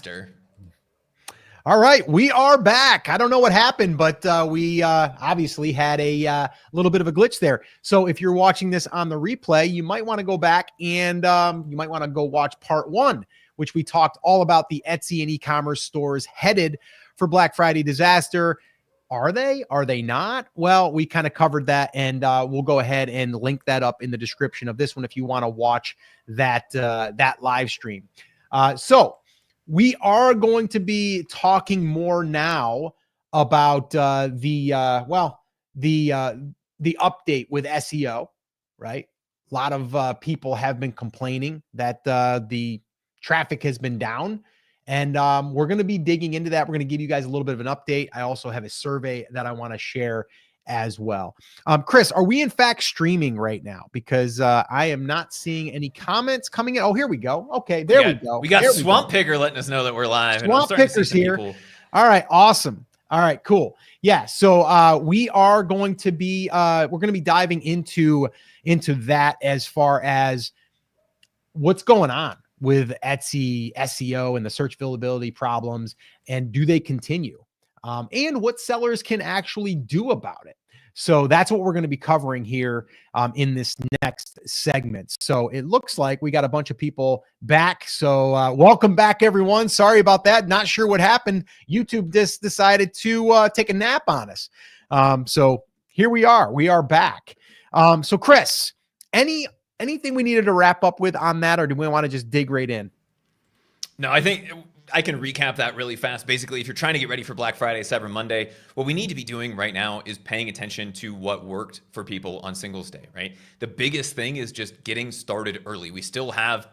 disaster. All right, we are back. I don't know what happened, but we obviously had a little bit of a glitch there. So if you're watching this on the replay, you might want to go back and you might want to go watch part 1, which we talked all about the Etsy and e-commerce stores headed for Black Friday disaster. Are they? Are they not? Well, we kind of covered that, and we'll go ahead and link that up in the description of this one if you want to watch that that live stream. So we are going to be talking more now about the update with SEO, right? A lot of people have been complaining that the traffic has been down, and we're going to be digging into that. We're going to give you guys a little bit of an update. I also have a survey that I want to share as well. Chris, are we in fact streaming right now? Because I am not seeing any comments coming in. Oh, here we go. Okay, there we go. We got Swamp Picker letting us know that we're live. Swamp Picker's here. People. All right, awesome. All right, cool. Yeah, so we are going to be we're going to be diving into that as far as what's going on with Etsy SEO and the search visibility problems, and do they continue? And what sellers can actually do about it. So that's what we're going to be covering here in this next segment. So it looks like we got a bunch of people back. So welcome back, everyone. Sorry about that. Not sure what happened. YouTube just decided to take a nap on us. So here we are. We are back. So Chris, anything we needed to wrap up with on that, or do we want to just dig right in? No, I think I can recap that really fast. Basically, if you're trying to get ready for Black Friday, Cyber Monday, what we need to be doing right now is paying attention to what worked for people on Singles Day, right? The biggest thing is just getting started early. We still have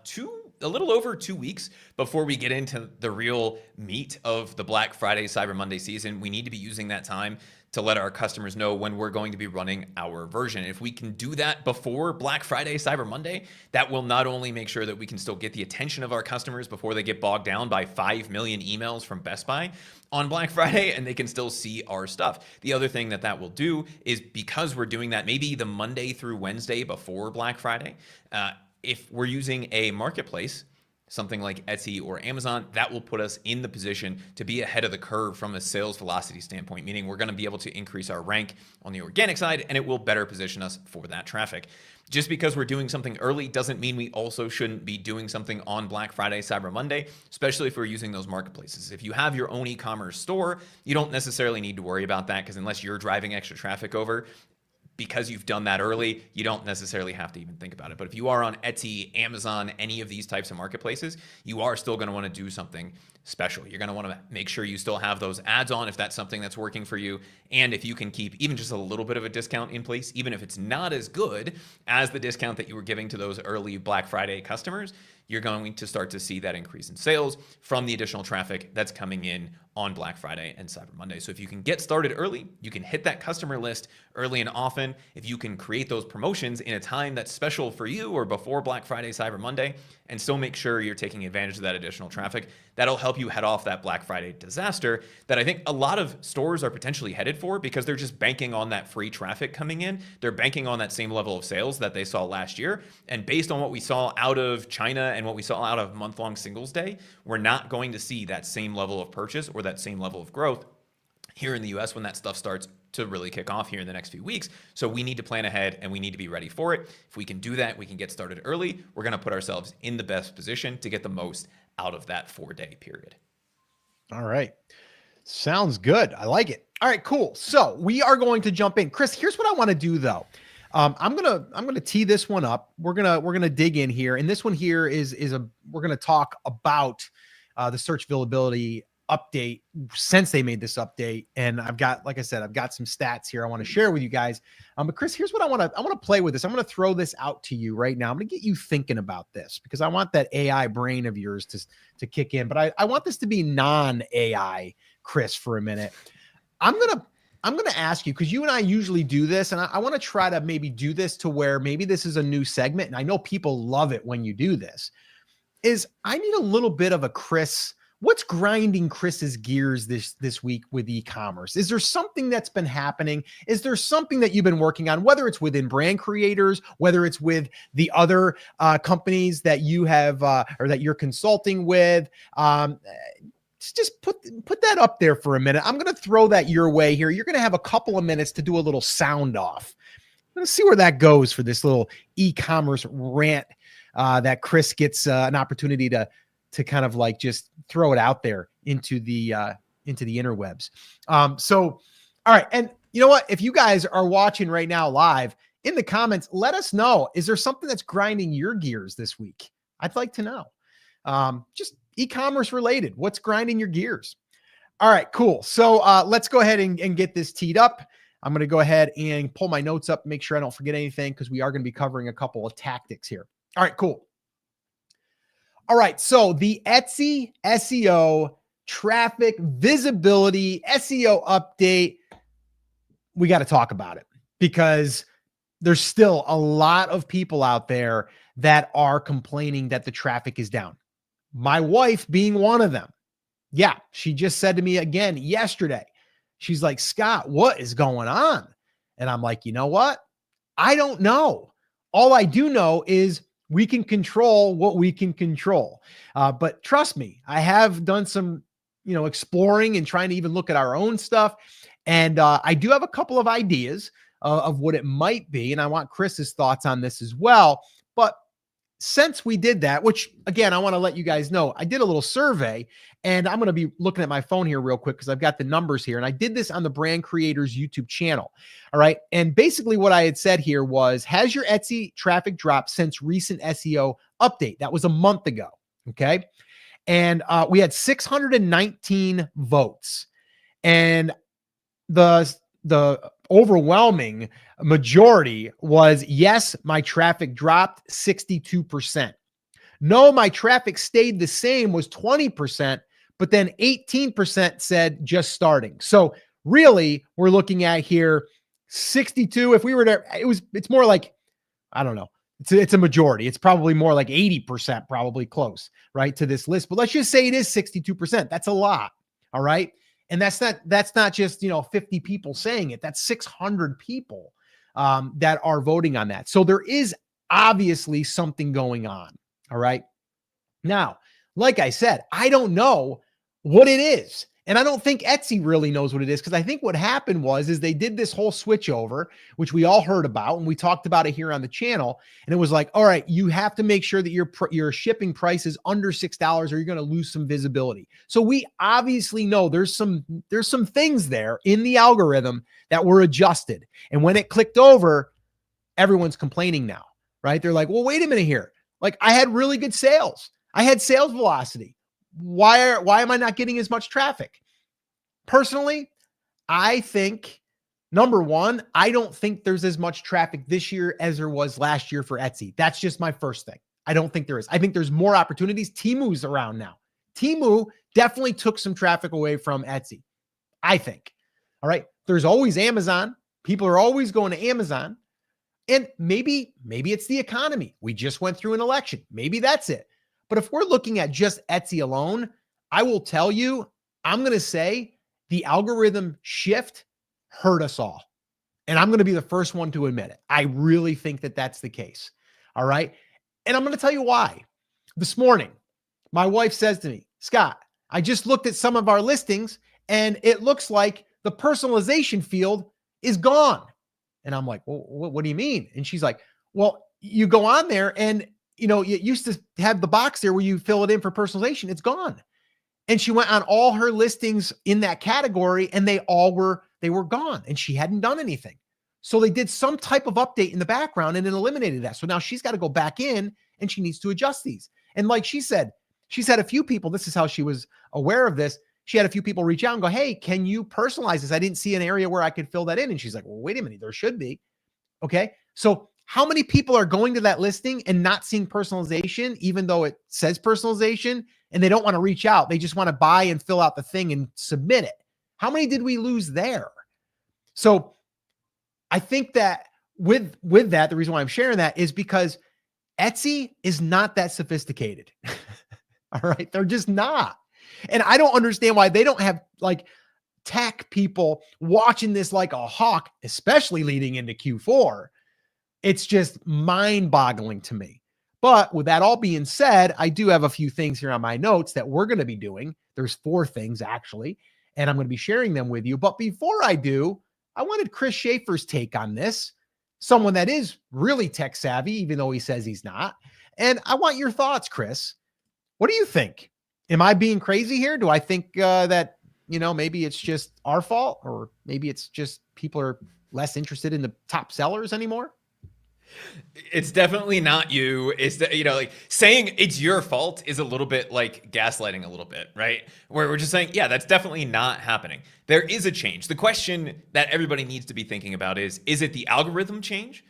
a little over 2 weeks before we get into the real meat of the Black Friday, Cyber Monday season. We need to be using that time to let our customers know when we're going to be running our version. If we can do that before Black Friday, Cyber Monday, that will not only make sure that we can still get the attention of our customers before they get bogged down by 5 million emails from Best Buy on Black Friday, and they can still see our stuff. The other thing that will do is, because we're doing that maybe the Monday through Wednesday before Black Friday, if we're using a marketplace, something like Etsy or Amazon, that will put us in the position to be ahead of the curve from a sales velocity standpoint, meaning we're going to be able to increase our rank on the organic side, and it will better position us for that traffic. Just because we're doing something early doesn't mean we also shouldn't be doing something on Black Friday, Cyber Monday, especially if we're using those marketplaces. If you have your own e-commerce store, you don't necessarily need to worry about that, because unless you're driving extra traffic over, because you've done that early, you don't necessarily have to even think about it. But if you are on Etsy, Amazon, any of these types of marketplaces, you are still going to want to do something special. You're going to want to make sure you still have those ads on if that's something that's working for you. And if you can keep even just a little bit of a discount in place, even if it's not as good as the discount that you were giving to those early Black Friday customers, you're going to start to see that increase in sales from the additional traffic that's coming in on Black Friday and Cyber Monday. So if you can get started early, you can hit that customer list early and often. If you can create those promotions in a time that's special for you or before Black Friday, Cyber Monday, and still make sure you're taking advantage of that additional traffic, that'll help you head off that Black Friday disaster that I think a lot of stores are potentially headed for, because they're just banking on that free traffic coming in. They're banking on that same level of sales that they saw last year. And based on what we saw out of China and what we saw out of month-long Singles Day, we're not going to see that same level of purchase or that same level of growth here in the US when that stuff starts to really kick off here in the next few weeks. So we need to plan ahead and we need to be ready for it. If we can do that, we can get started early. We're going to put ourselves in the best position to get the most out of that 4-day period. All right. Sounds good. I like it. All right, cool. So we are going to jump in. Chris, here's what I want to do though. I'm gonna tee this one up. We're gonna dig in here, and this one here we're gonna talk about the search availability update since they made this update. And I've got, like I said, I've got some stats here I want to share with you guys. But Chris, here's what I want to play with this. I'm going to throw this out to you right now. I'm going to get you thinking about this, because I want that AI brain of yours to kick in. But I want this to be non-AI, Chris, for a minute. I'm going to ask you, because you and I usually do this, and I want to try to maybe do this to where maybe this is a new segment, and I know people love it when you do this, is I need a little bit of a Chris what's grinding Chris's gears this week with e-commerce? Is there something that's been happening? Is there something that you've been working on, whether it's within brand creators, whether it's with the other companies that you have or that you're consulting with? Just put that up there for a minute. I'm going to throw that your way here. You're going to have a couple of minutes to do a little sound off. Let's see where that goes for this little e-commerce rant that Chris gets an opportunity to kind of like just throw it out there into the interwebs. So, all right. And you know what? If you guys are watching right now live in the comments, let us know. Is there something that's grinding your gears this week? I'd like to know. Just e-commerce related. What's grinding your gears? All right, cool. So let's go ahead and get this teed up. I'm going to go ahead and pull my notes up, make sure I don't forget anything, because we are going to be covering a couple of tactics here. All right, cool. All right, so the Etsy SEO traffic visibility SEO update, we got to talk about it because there's still a lot of people out there that are complaining that the traffic is down. My wife being one of them. Yeah, she just said to me again yesterday, she's like, Scott, what is going on? And I'm like, you know what? I don't know. All I do know is we can control what we can control. But trust me, I have done some, exploring and trying to even look at our own stuff. And I do have a couple of ideas of what it might be. And I want Chris's thoughts on this as well. But since we did that, which again, I want to let you guys know, I did a little survey and I'm going to be looking at my phone here real quick because I've got the numbers here. And I did this on the Brand Creators YouTube channel. All right. And basically what I had said here was, has your Etsy traffic dropped since recent SEO update? That was a month ago. Okay. And we had 619 votes. And the overwhelming majority was yes, my traffic dropped 62%. No, my traffic stayed the same was 20%, but then 18% said just starting. So really we're looking at here 62. If we were to, it's more like, I don't know. It's a majority. It's probably more like 80%, probably close, right, to this list. But let's just say it is 62%. That's a lot. All right. And that's not just, 50 people saying it. That's 600 people that are voting on that. So there is obviously something going on. All right. Now, like I said, I don't know what it is. And I don't think Etsy really knows what it is, because I think what happened is they did this whole switch over, which we all heard about, and we talked about it here on the channel. And it was like, all right, you have to make sure that your shipping price is under $6 or you're going to lose some visibility. So we obviously know there's some things there in the algorithm that were adjusted. And when it clicked over, everyone's complaining now, right? They're like, well, wait a minute here. Like, I had really good sales. I had sales velocity. Why am I not getting as much traffic? Personally, I think, number one, I don't think there's as much traffic this year as there was last year for Etsy. That's just my first thing. I don't think there is. I think there's more opportunities. Temu's around now. Temu definitely took some traffic away from Etsy, I think. All right. There's always Amazon. People are always going to Amazon. And maybe it's the economy. We just went through an election. Maybe that's it. But if we're looking at just Etsy alone, I will tell you, I'm going to say the algorithm shift hurt us all. And I'm going to be the first one to admit it. I really think that that's the case. All right. And I'm going to tell you why. This morning, my wife says to me, Scott, I just looked at some of our listings and it looks like the personalization field is gone. And I'm like, well, what do you mean? And she's like, well, you go on there and you used to have the box there where you fill it in for personalization. It's gone. And she went on all her listings in that category and they were gone and she hadn't done anything. So they did some type of update in the background and it eliminated that. So now she's got to go back in and she needs to adjust these. And like she said, she's had a few people, this is how she was aware of this. She had a few people reach out and go, hey, can you personalize this? I didn't see an area where I could fill that in. And she's like, well, wait a minute, there should be. Okay. So how many people are going to that listing and not seeing personalization, even though it says personalization, and they don't want to reach out? They just want to buy and fill out the thing and submit it. How many did we lose there? So I think that with that, the reason why I'm sharing that is because Etsy is not that sophisticated. All right. They're just not. And I don't understand why they don't have like tech people watching this like a hawk, especially leading into Q4. It's just mind boggling to me. But with that all being said, I do have a few things here on my notes that we're going to be doing. There's 4 things actually, and I'm going to be sharing them with you. But before I do, I wanted Chris Schaefer's take on this, someone that is really tech savvy, even though he says he's not. And I want your thoughts, Chris. What do you think? Am I being crazy here? Do I think that, maybe it's just our fault, or maybe it's just people are less interested in the top sellers anymore? It's definitely not you. It's like saying it's your fault is a little bit like gaslighting a little bit, right? Where we're just saying, yeah, that's definitely not happening. There is a change. The question that everybody needs to be thinking about is it the algorithm change?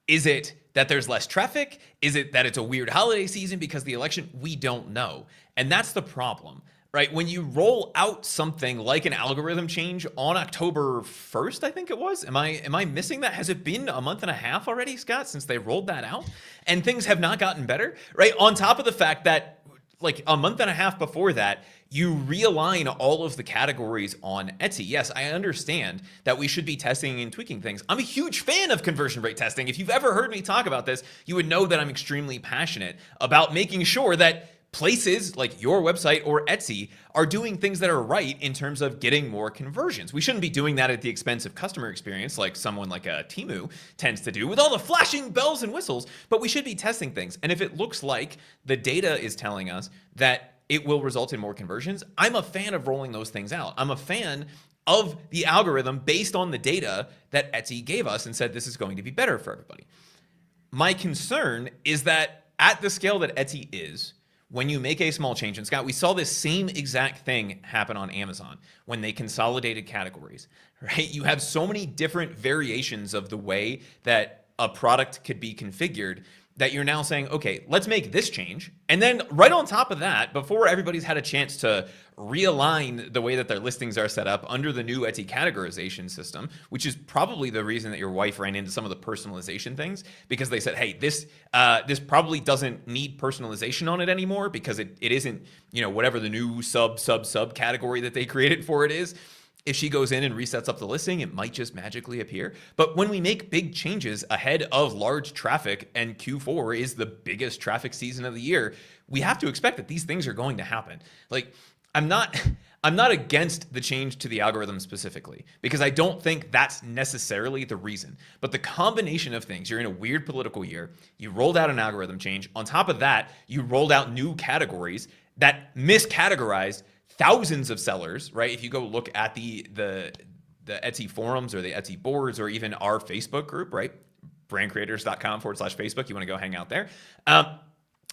Is it that there's less traffic? Is it that it's a weird holiday season because of the election? We don't know. And that's the problem. Right? When you roll out something like an algorithm change on October 1st, I think it was. Am I missing that? Has it been a month and a half already, Scott, since they rolled that out? And things have not gotten better, right? On top of the fact that like a month and a half before that, you realign all of the categories on Etsy. Yes, I understand that we should be testing and tweaking things. I'm a huge fan of conversion rate testing. If you've ever heard me talk about this, you would know that I'm extremely passionate about making sure that places like your website or Etsy are doing things that are right in terms of getting more conversions. We shouldn't be doing that at the expense of customer experience like someone like a Temu tends to do with all the flashing bells and whistles, but we should be testing things. And if it looks like the data is telling us that it will result in more conversions, I'm a fan of rolling those things out. I'm a fan of the algorithm based on the data that Etsy gave us and said this is going to be better for everybody. My concern is that at the scale that Etsy is, when you make a small change, and Scott, we saw this same exact thing happen on Amazon when they consolidated categories, right? You have so many different variations of the way that a product could be configured that you're now saying, okay, let's make this change. And then right on top of that, before everybody's had a chance to realign the way that their listings are set up under the new Etsy categorization system, which is probably the reason that your wife ran into some of the personalization things, because they said, hey, this probably doesn't need personalization on it anymore because it isn't, whatever the new sub category that they created for it is. If she goes in and resets up the listing, it might just magically appear. But when we make big changes ahead of large traffic, and Q4 is the biggest traffic season of the year, we have to expect that these things are going to happen. Like, I'm not against the change to the algorithm specifically, because I don't think that's necessarily the reason. But the combination of things, you're in a weird political year, you rolled out an algorithm change. On top of that, you rolled out new categories that miscategorized thousands of sellers, right? If you go look at the Etsy forums or the Etsy boards or even our Facebook group, right? brandcreators.com/Facebook. You want to go hang out there.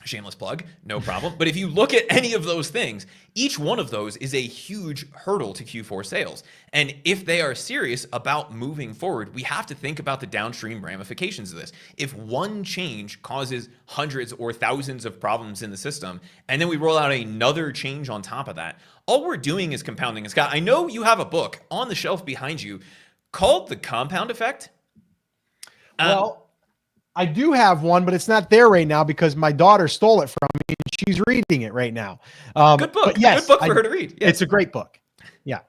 Shameless plug, no problem. But if you look at any of those things, each one of those is a huge hurdle to Q4 sales. And if they are serious about moving forward, we have to think about the downstream ramifications of this. If one change causes hundreds or thousands of problems in the system, and then we roll out another change on top of that, all we're doing is compounding. And Scott, I know you have a book on the shelf behind you called The Compound Effect. Well, I do have one, but it's not there right now because my daughter stole it from me and she's reading it right now. Good book. Yes, good book for her to read. Yes. It's a great book. Yeah.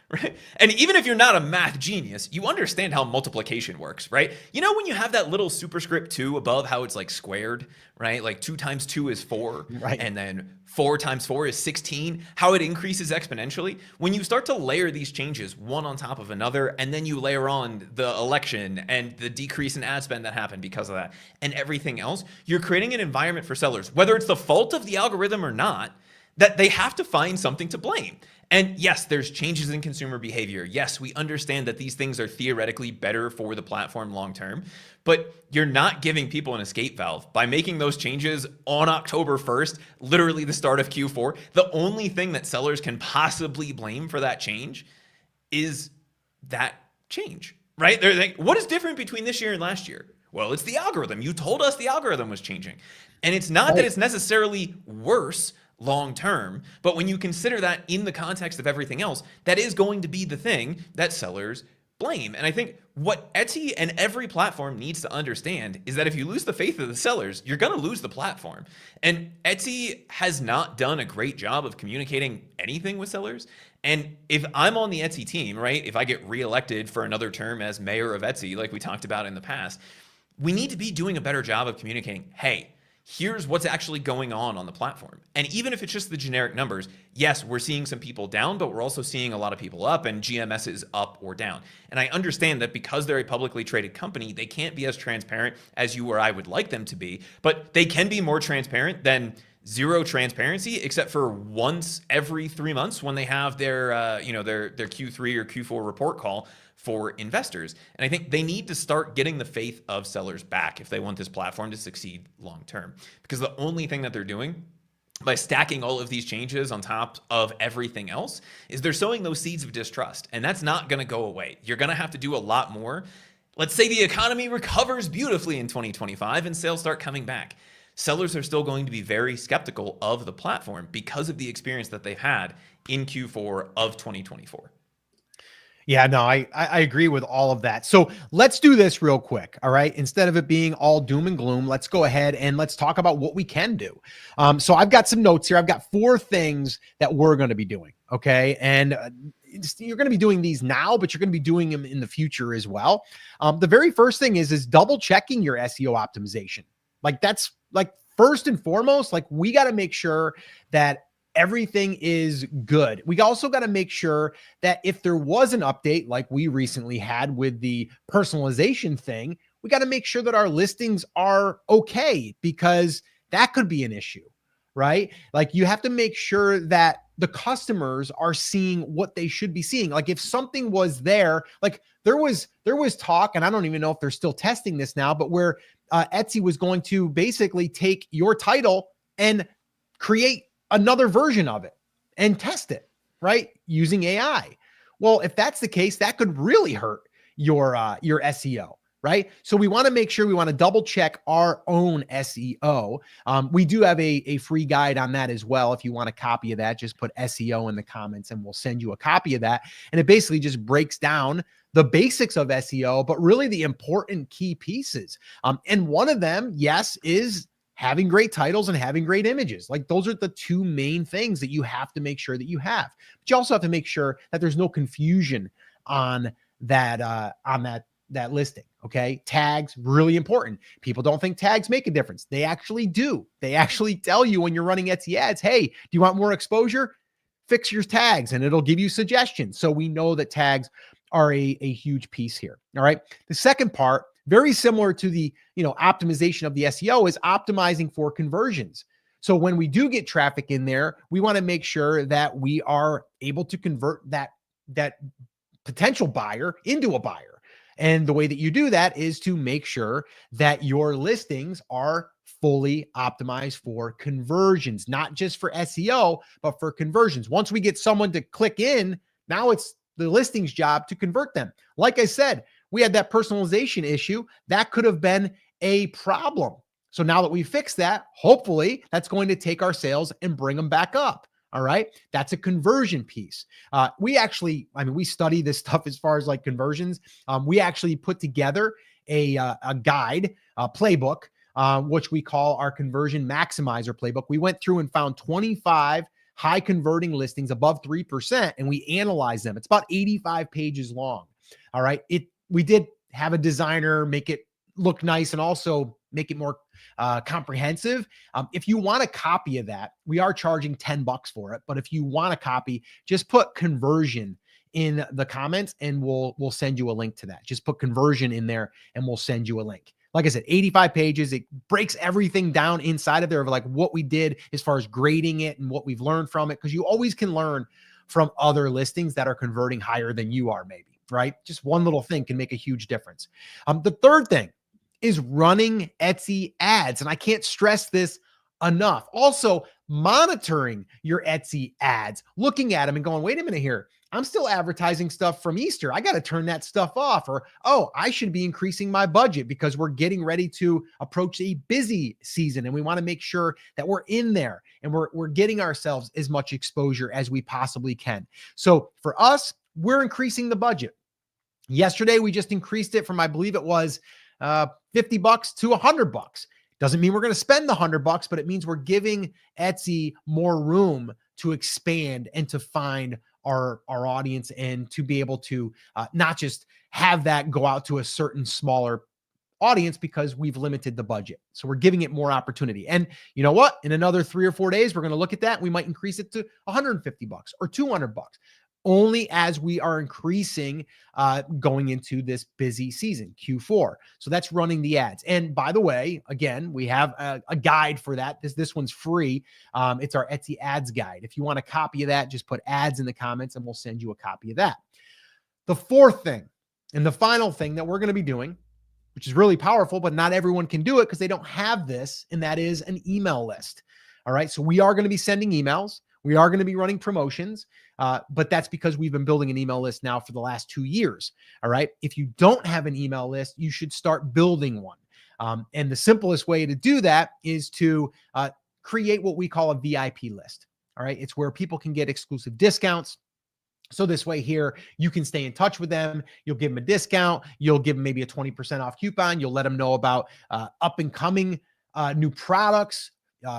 Right. And even if you're not a math genius, you understand how multiplication works, right? You know, when you have that little superscript 2 above, how it's like squared, right? Like 2 times 2 is 4, right? And then 4 times 4 is 16, how it increases exponentially. When you start to layer these changes one on top of another, and then you layer on the election and the decrease in ad spend that happened because of that and everything else, you're creating an environment for sellers, whether it's the fault of the algorithm or not, that they have to find something to blame. And yes, there's changes in consumer behavior. Yes, we understand that these things are theoretically better for the platform long term, but you're not giving people an escape valve by making those changes on October 1st, literally the start of Q4. The only thing that sellers can possibly blame for that change is that change, right? They're like, what is different between this year and last year? Well, it's the algorithm. You told us the algorithm was changing. And it's not that it's necessarily worse long term, but when you consider that in the context of everything else, that is going to be the thing that sellers blame. And I think what Etsy and every platform needs to understand is that if you lose the faith of the sellers, you're going to lose the platform. And Etsy has not done a great job of communicating anything with sellers. And if I'm on the Etsy team, right, if I get reelected for another term as mayor of Etsy, like we talked about in the past, we need to be doing a better job of communicating, hey, here's what's actually going on the platform. And even if it's just the generic numbers, yes, we're seeing some people down, but we're also seeing a lot of people up, and GMS is up or down. And I understand that because they're a publicly traded company, they can't be as transparent as you or I would like them to be, but they can be more transparent than zero transparency, except for once every 3 months when they have their Q3 or Q4 report call for investors. And I think they need to start getting the faith of sellers back if they want this platform to succeed long term. Because the only thing that they're doing by stacking all of these changes on top of everything else is they're sowing those seeds of distrust. And that's not going to go away. You're going to have to do a lot more. Let's say the economy recovers beautifully in 2025 and sales start coming back. Sellers are still going to be very skeptical of the platform because of the experience that they've had in Q4 of 2024. Yeah, no, I agree with all of that. So let's do this real quick. All right. Instead of it being all doom and gloom, let's go ahead and let's talk about what we can do. So I've got some notes here. I've got 4 things that we're going to be doing. Okay. And you're going to be doing these now, but you're going to be doing them in the future as well. The very first thing is double checking your SEO optimization. Like that's like first and foremost, like we got to make sure that everything is good. We also got to make sure that if there was an update like we recently had with the personalization thing, we got to make sure that our listings are okay, because that could be an issue, right? Like you have to make sure that the customers are seeing what they should be seeing. Like if something was there, like there was talk, and I don't even know if they're still testing this now, but where Etsy was going to basically take your title and create another version of it and test it, right? Using AI. Well, if that's the case, that could really hurt your SEO, right? So we want to make sure we want to double check our own SEO. We do have a free guide on that as well. If you want a copy of that, just put SEO in the comments and we'll send you a copy of that. And it basically just breaks down the basics of SEO, but really the important key pieces. And one of them, yes, is having great titles and having great images. Like those are the 2 main things that you have to make sure that you have. But you also have to make sure that there's no confusion on that listing. Okay. Tags, really important. People don't think tags make a difference. They actually do. They actually tell you when you're running Etsy ads, hey, do you want more exposure? Fix your tags and it'll give you suggestions. So we know that tags are a huge piece here. All right. The second part, very similar to the, optimization of the SEO, is optimizing for conversions. So when we do get traffic in there, we want to make sure that we are able to convert that potential buyer into a buyer. And the way that you do that is to make sure that your listings are fully optimized for conversions, not just for SEO, but for conversions. Once we get someone to click in, now it's the listing's job to convert them. Like I said, we had that personalization issue. That could have been a problem. So now that we fixed that, hopefully that's going to take our sales and bring them back up. All right. That's a conversion piece. We study this stuff as far as like conversions. We actually put together a guide, a playbook, which we call our conversion maximizer playbook. We went through and found 25 high converting listings above 3%, and we analyzed them. It's about 85 pages long. All right. We did have a designer make it look nice and also make it more comprehensive. If you want a copy of that, we are charging $10 for it. But if you want a copy, just put conversion in the comments and we'll send you a link to that. Just put conversion in there and we'll send you a link. Like I said, 85 pages. It breaks everything down inside of there of like what we did as far as grading it and what we've learned from it. Because you always can learn from other listings that are converting higher than you are, maybe, right? Just one little thing can make a huge difference. The third thing is running Etsy ads. And I can't stress this enough. Also, monitoring your Etsy ads, looking at them and going, wait a minute here. I'm still advertising stuff from Easter. I got to turn that stuff off. Or, oh, I should be increasing my budget because we're getting ready to approach a busy season. And we want to make sure that we're in there and we're getting ourselves as much exposure as we possibly can. So for us, we're increasing the budget. Yesterday, we just increased it from, I believe it was $50 to $100. Doesn't mean we're going to spend the $100, but it means we're giving Etsy more room to expand and to find our audience and to be able to not just have that go out to a certain smaller audience because we've limited the budget. So we're giving it more opportunity. And you know what? In another 3 or 4 days, we're going to look at that. We might increase it to $150 or $200, only as we are increasing going into this busy season, Q4. So that's running the ads. And by the way, again, we have a guide for that. This one's free. It's our Etsy ads guide. If you want a copy of that, just put ads in the comments and we'll send you a copy of that. The fourth thing and the final thing that we're going to be doing, which is really powerful, but not everyone can do it because they don't have this, and that is an email list. All right. So we are going to be sending emails. We are going to be running promotions, but that's because we've been building an email list now for the last 2 years. All right. If you don't have an email list, you should start building one. And the simplest way to do that is to create what we call a VIP list. All right. It's where people can get exclusive discounts. So this way here, you can stay in touch with them. You'll give them a discount. You'll give them maybe a 20% off coupon. You'll let them know about up and coming new products,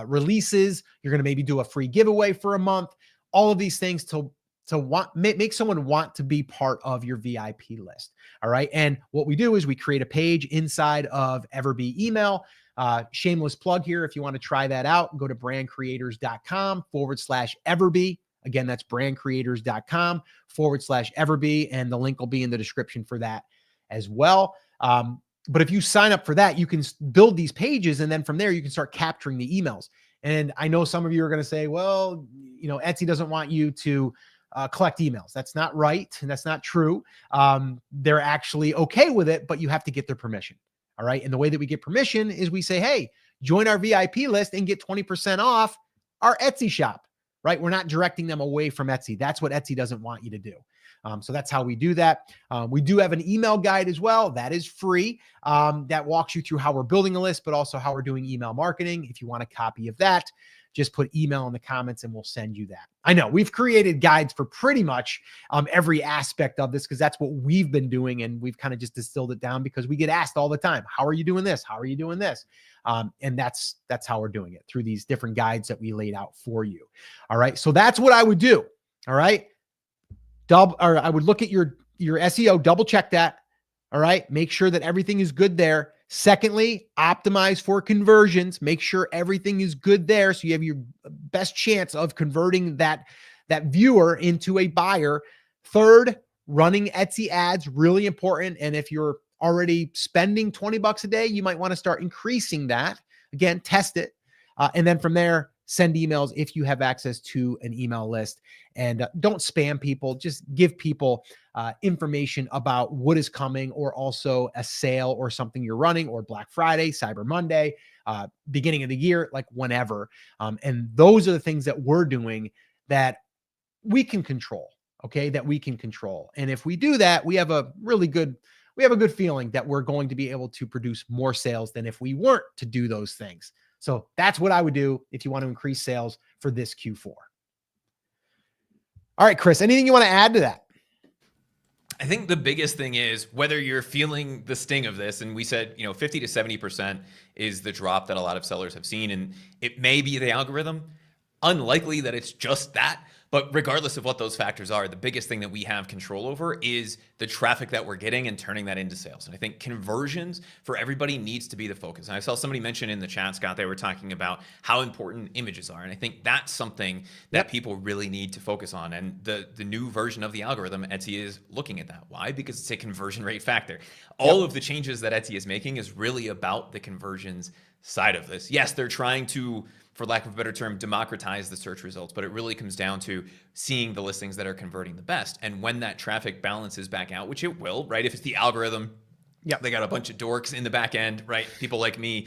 releases. You're going to maybe do a free giveaway for a month. All of these things to make someone want to be part of your VIP list. All right. And what we do is we create a page inside of Everbee email. Shameless plug here. If you want to try that out, go to brandcreators.com/Everbee. Again, that's brandcreators.com/Everbee. And the link will be in the description for that as well. But if you sign up for that, you can build these pages. And then from there, you can start capturing the emails. And I know some of you are going to say, well, you know, Etsy doesn't want you to collect emails. That's not right. And that's not true. They're actually okay with it, but you have to get their permission. All right. And the way that we get permission is we say, hey, join our VIP list and get 20% off our Etsy shop. Right? We're not directing them away from Etsy. That's what Etsy doesn't want you to do. So that's how we do that. We do have an email guide as well. That is free. That walks you through how we're building a list, but also how we're doing email marketing. If you want a copy of that, just put email in the comments and we'll send you that. I know we've created guides for pretty much every aspect of this because that's what we've been doing. And we've kind of just distilled it down because we get asked all the time, how are you doing this? How are you doing this? And that's how we're doing it, through these different guides that we laid out for you. All right. So that's what I would do. All right. I would look at your SEO, double check that. All right. Make sure that everything is good there. Secondly, optimize for conversions. Make sure everything is good there, so you have your best chance of converting that viewer into a buyer. Third, running Etsy ads, really important. And if you're already spending $20 a day, you might want to start increasing that. Again, test it. And then from there, send emails if you have access to an email list. And don't spam people. Just give people information about what is coming, or also a sale or something you're running, or Black Friday, Cyber Monday, beginning of the year, like whenever. And those are the things that we're doing that we can control. Okay, that we can control. And if we do that, we have a good feeling that we're going to be able to produce more sales than if we weren't to do those things. So that's what I would do if you want to increase sales for this Q4. All right, Chris, anything you want to add to that? I think the biggest thing is whether you're feeling the sting of this, and we said, 50 to 70% is the drop that a lot of sellers have seen, and it may be the algorithm. Unlikely that it's just that, but regardless of what those factors are, the biggest thing that we have control over is the traffic that we're getting and turning that into sales. And I think conversions for everybody needs to be the focus. And I saw somebody mention in the chat, Scott, they were talking about how important images are. And I think that's something that people really need to focus on. And the new version of the algorithm, Etsy is looking at that. Why? Because it's a conversion rate factor. All of the changes that Etsy is making is really about the conversions side of this. Yes, they're trying to, for lack of a better term, democratize the search results, but it really comes down to seeing the listings that are converting the best. And when that traffic balances back out, which it will, right? If it's the algorithm, they got a bunch of dorks in the back end, right? People like me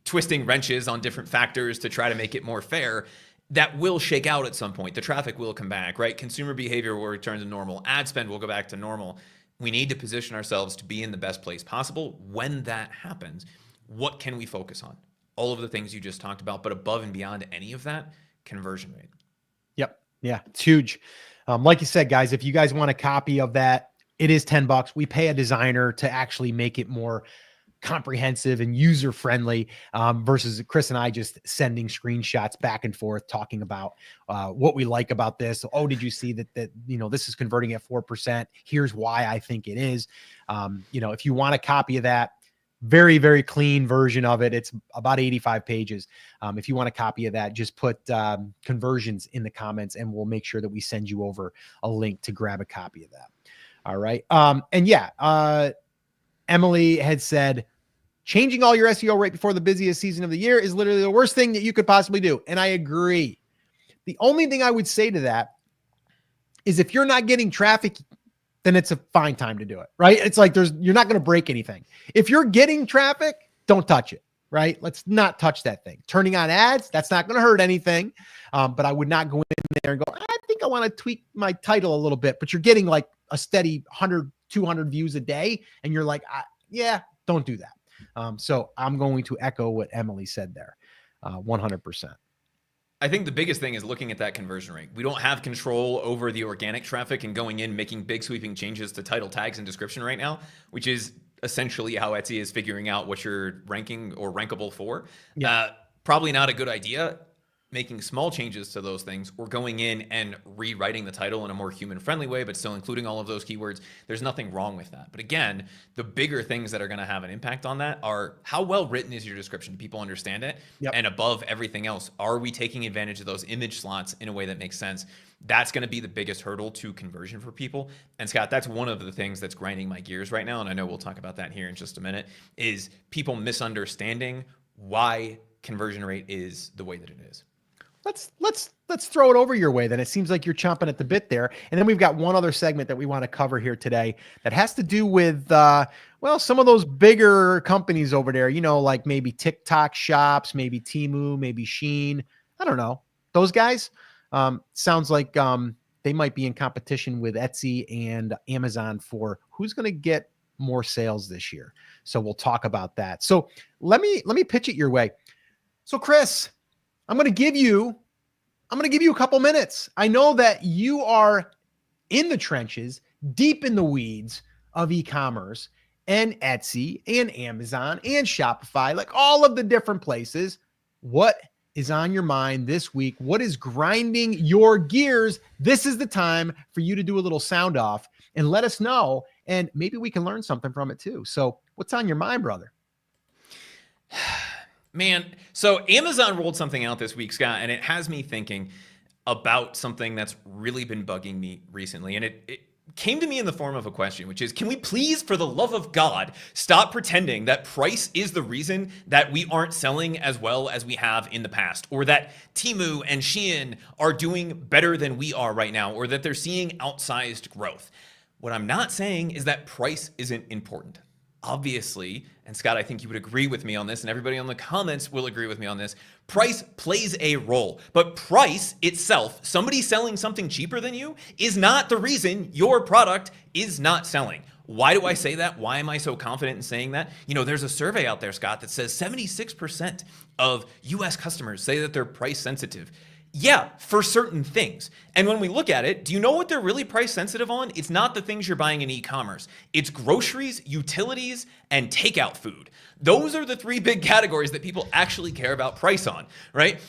twisting wrenches on different factors to try to make it more fair. That will shake out at some point. The traffic will come back, right? Consumer behavior will return to normal. Ad spend will go back to normal. We need to position ourselves to be in the best place possible. When that happens, what can we focus on? All of the things you just talked about, but above and beyond any of that, conversion rate. Yep. Yeah, it's huge. Like you said, guys, if you guys want a copy of that It is $10. We pay a designer to actually make it more comprehensive and user friendly, versus Chris and I just sending screenshots back and forth talking about what we like about this. Oh, did you see that this is converting at 4%? Here's why I think it is. If you want a copy of that, very, very clean version of it. It's about 85 pages. If you want a copy of that, just put conversions in the comments and we'll make sure that we send you over a link to grab a copy of that. All right. Emily had said, changing all your SEO right before the busiest season of the year is literally the worst thing that you could possibly do. And I agree. The only thing I would say to that is if you're not getting traffic, then it's a fine time to do it, right? It's like you're not going to break anything. If you're getting traffic, don't touch it, right? Let's not touch that thing. Turning on ads, that's not going to hurt anything. But I would not go in there and go, I think I want to tweak my title a little bit, but you're getting like a steady 100, 200 views a day. And you're like, yeah, don't do that. So I'm going to echo what Emily said there, 100%. I think the biggest thing is looking at that conversion rate. We don't have control over the organic traffic and going in, making big sweeping changes to title tags and description right now, which is essentially how Etsy is figuring out what you're ranking or rankable for. Yeah. Probably not a good idea. Making small changes to those things or going in and rewriting the title in a more human-friendly way, but still including all of those keywords. There's nothing wrong with that. But again, the bigger things that are going to have an impact on that are how well written is your description? Do people understand it? Yep. And above everything else, are we taking advantage of those image slots in a way that makes sense? That's going to be the biggest hurdle to conversion for people. And Scott, that's one of the things that's grinding my gears right now. And I know we'll talk about that here in just a minute, is people misunderstanding why conversion rate is the way that it is. Let's throw it over your way then. It seems like you're chomping at the bit there. And then we've got one other segment that we want to cover here today that has to do with, some of those bigger companies over there, like maybe TikTok shops, maybe Temu, maybe Shein. I don't know. Those guys, sounds like they might be in competition with Etsy and Amazon for who's going to get more sales this year. So we'll talk about that. So let me pitch it your way. So Chris, I'm going to give you a couple minutes. I know that you are in the trenches, deep in the weeds of e-commerce and Etsy and Amazon and Shopify, like all of the different places. What is on your mind this week? What is grinding your gears? This is the time for you to do a little sound off and let us know, and maybe we can learn something from it too. So what's on your mind, brother? Man, so Amazon rolled something out this week, Scott, and it has me thinking about something that's really been bugging me recently. And it came to me in the form of a question, which is, can we please, for the love of God, stop pretending that price is the reason that we aren't selling as well as we have in the past, or that Temu and Shein are doing better than we are right now, or that they're seeing outsized growth? What I'm not saying is that price isn't important. Obviously, and Scott, I think you would agree with me on this, and everybody on the comments will agree with me on this, price plays a role. But price itself, somebody selling something cheaper than you, is not the reason your product is not selling. Why do I say that? Why am I so confident in saying that? There's a survey out there, Scott, that says 76% of US customers say that they're price sensitive. Yeah, for certain things. And when we look at it, do you know what they're really price sensitive on? It's not the things you're buying in e-commerce. It's groceries, utilities, and takeout food. Those are the three big categories that people actually care about price on, right?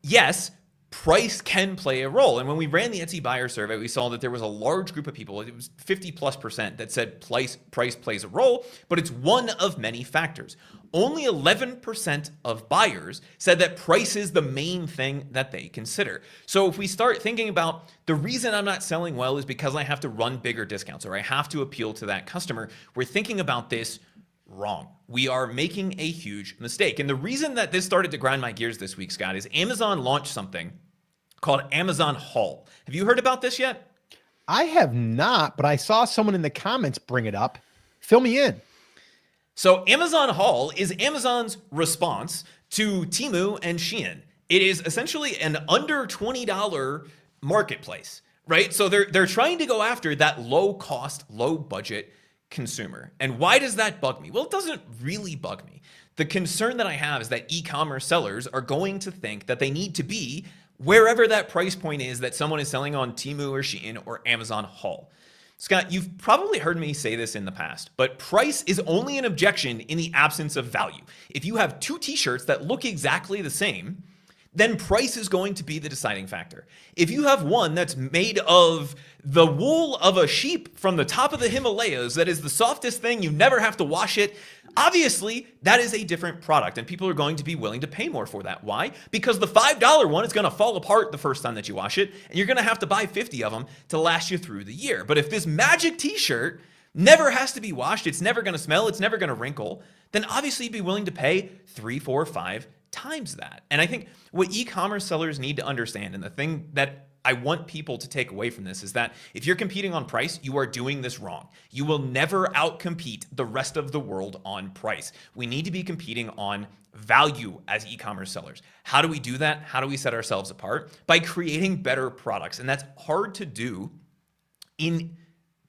Yes, price can play a role. And when we ran the Etsy buyer survey, we saw that there was a large group of people, it was 50+%, that said price plays a role, but it's one of many factors. Only 11% of buyers said that price is the main thing that they consider. So if we start thinking about the reason I'm not selling well is because I have to run bigger discounts or I have to appeal to that customer, we're thinking about this wrong. We are making a huge mistake. And the reason that this started to grind my gears this week, Scott, is Amazon launched something called Amazon Haul. Have you heard about this yet? I have not, but I saw someone in the comments bring it up. Fill me in. So Amazon Haul is Amazon's response to Temu and Shein. It is essentially an under $20 marketplace, right? So they're trying to go after that low cost, low budget consumer. And why does that bug me? Well, it doesn't really bug me. The concern that I have is that e-commerce sellers are going to think that they need to be wherever that price point is that someone is selling on Temu or Shein or Amazon Haul. Scott, you've probably heard me say this in the past, but price is only an objection in the absence of value. If you have two t-shirts that look exactly the same, then price is going to be the deciding factor. If you have one that's made of the wool of a sheep from the top of the Himalayas, that is the softest thing, you never have to wash it, obviously that is a different product and people are going to be willing to pay more for that. Why? Because the $5 one is going to fall apart the first time that you wash it, and you're going to have to buy 50 of them to last you through the year. But if this magic t-shirt never has to be washed, it's never going to smell, it's never going to wrinkle, then obviously you'd be willing to pay 3, 4, 5 times that. And I think what e-commerce sellers need to understand, and the thing that I want people to take away from this, is that if you're competing on price, you are doing this wrong. You will never outcompete the rest of the world on price. We need to be competing on value as e-commerce sellers. How do we do that? How do we set ourselves apart? By creating better products. And that's hard to do in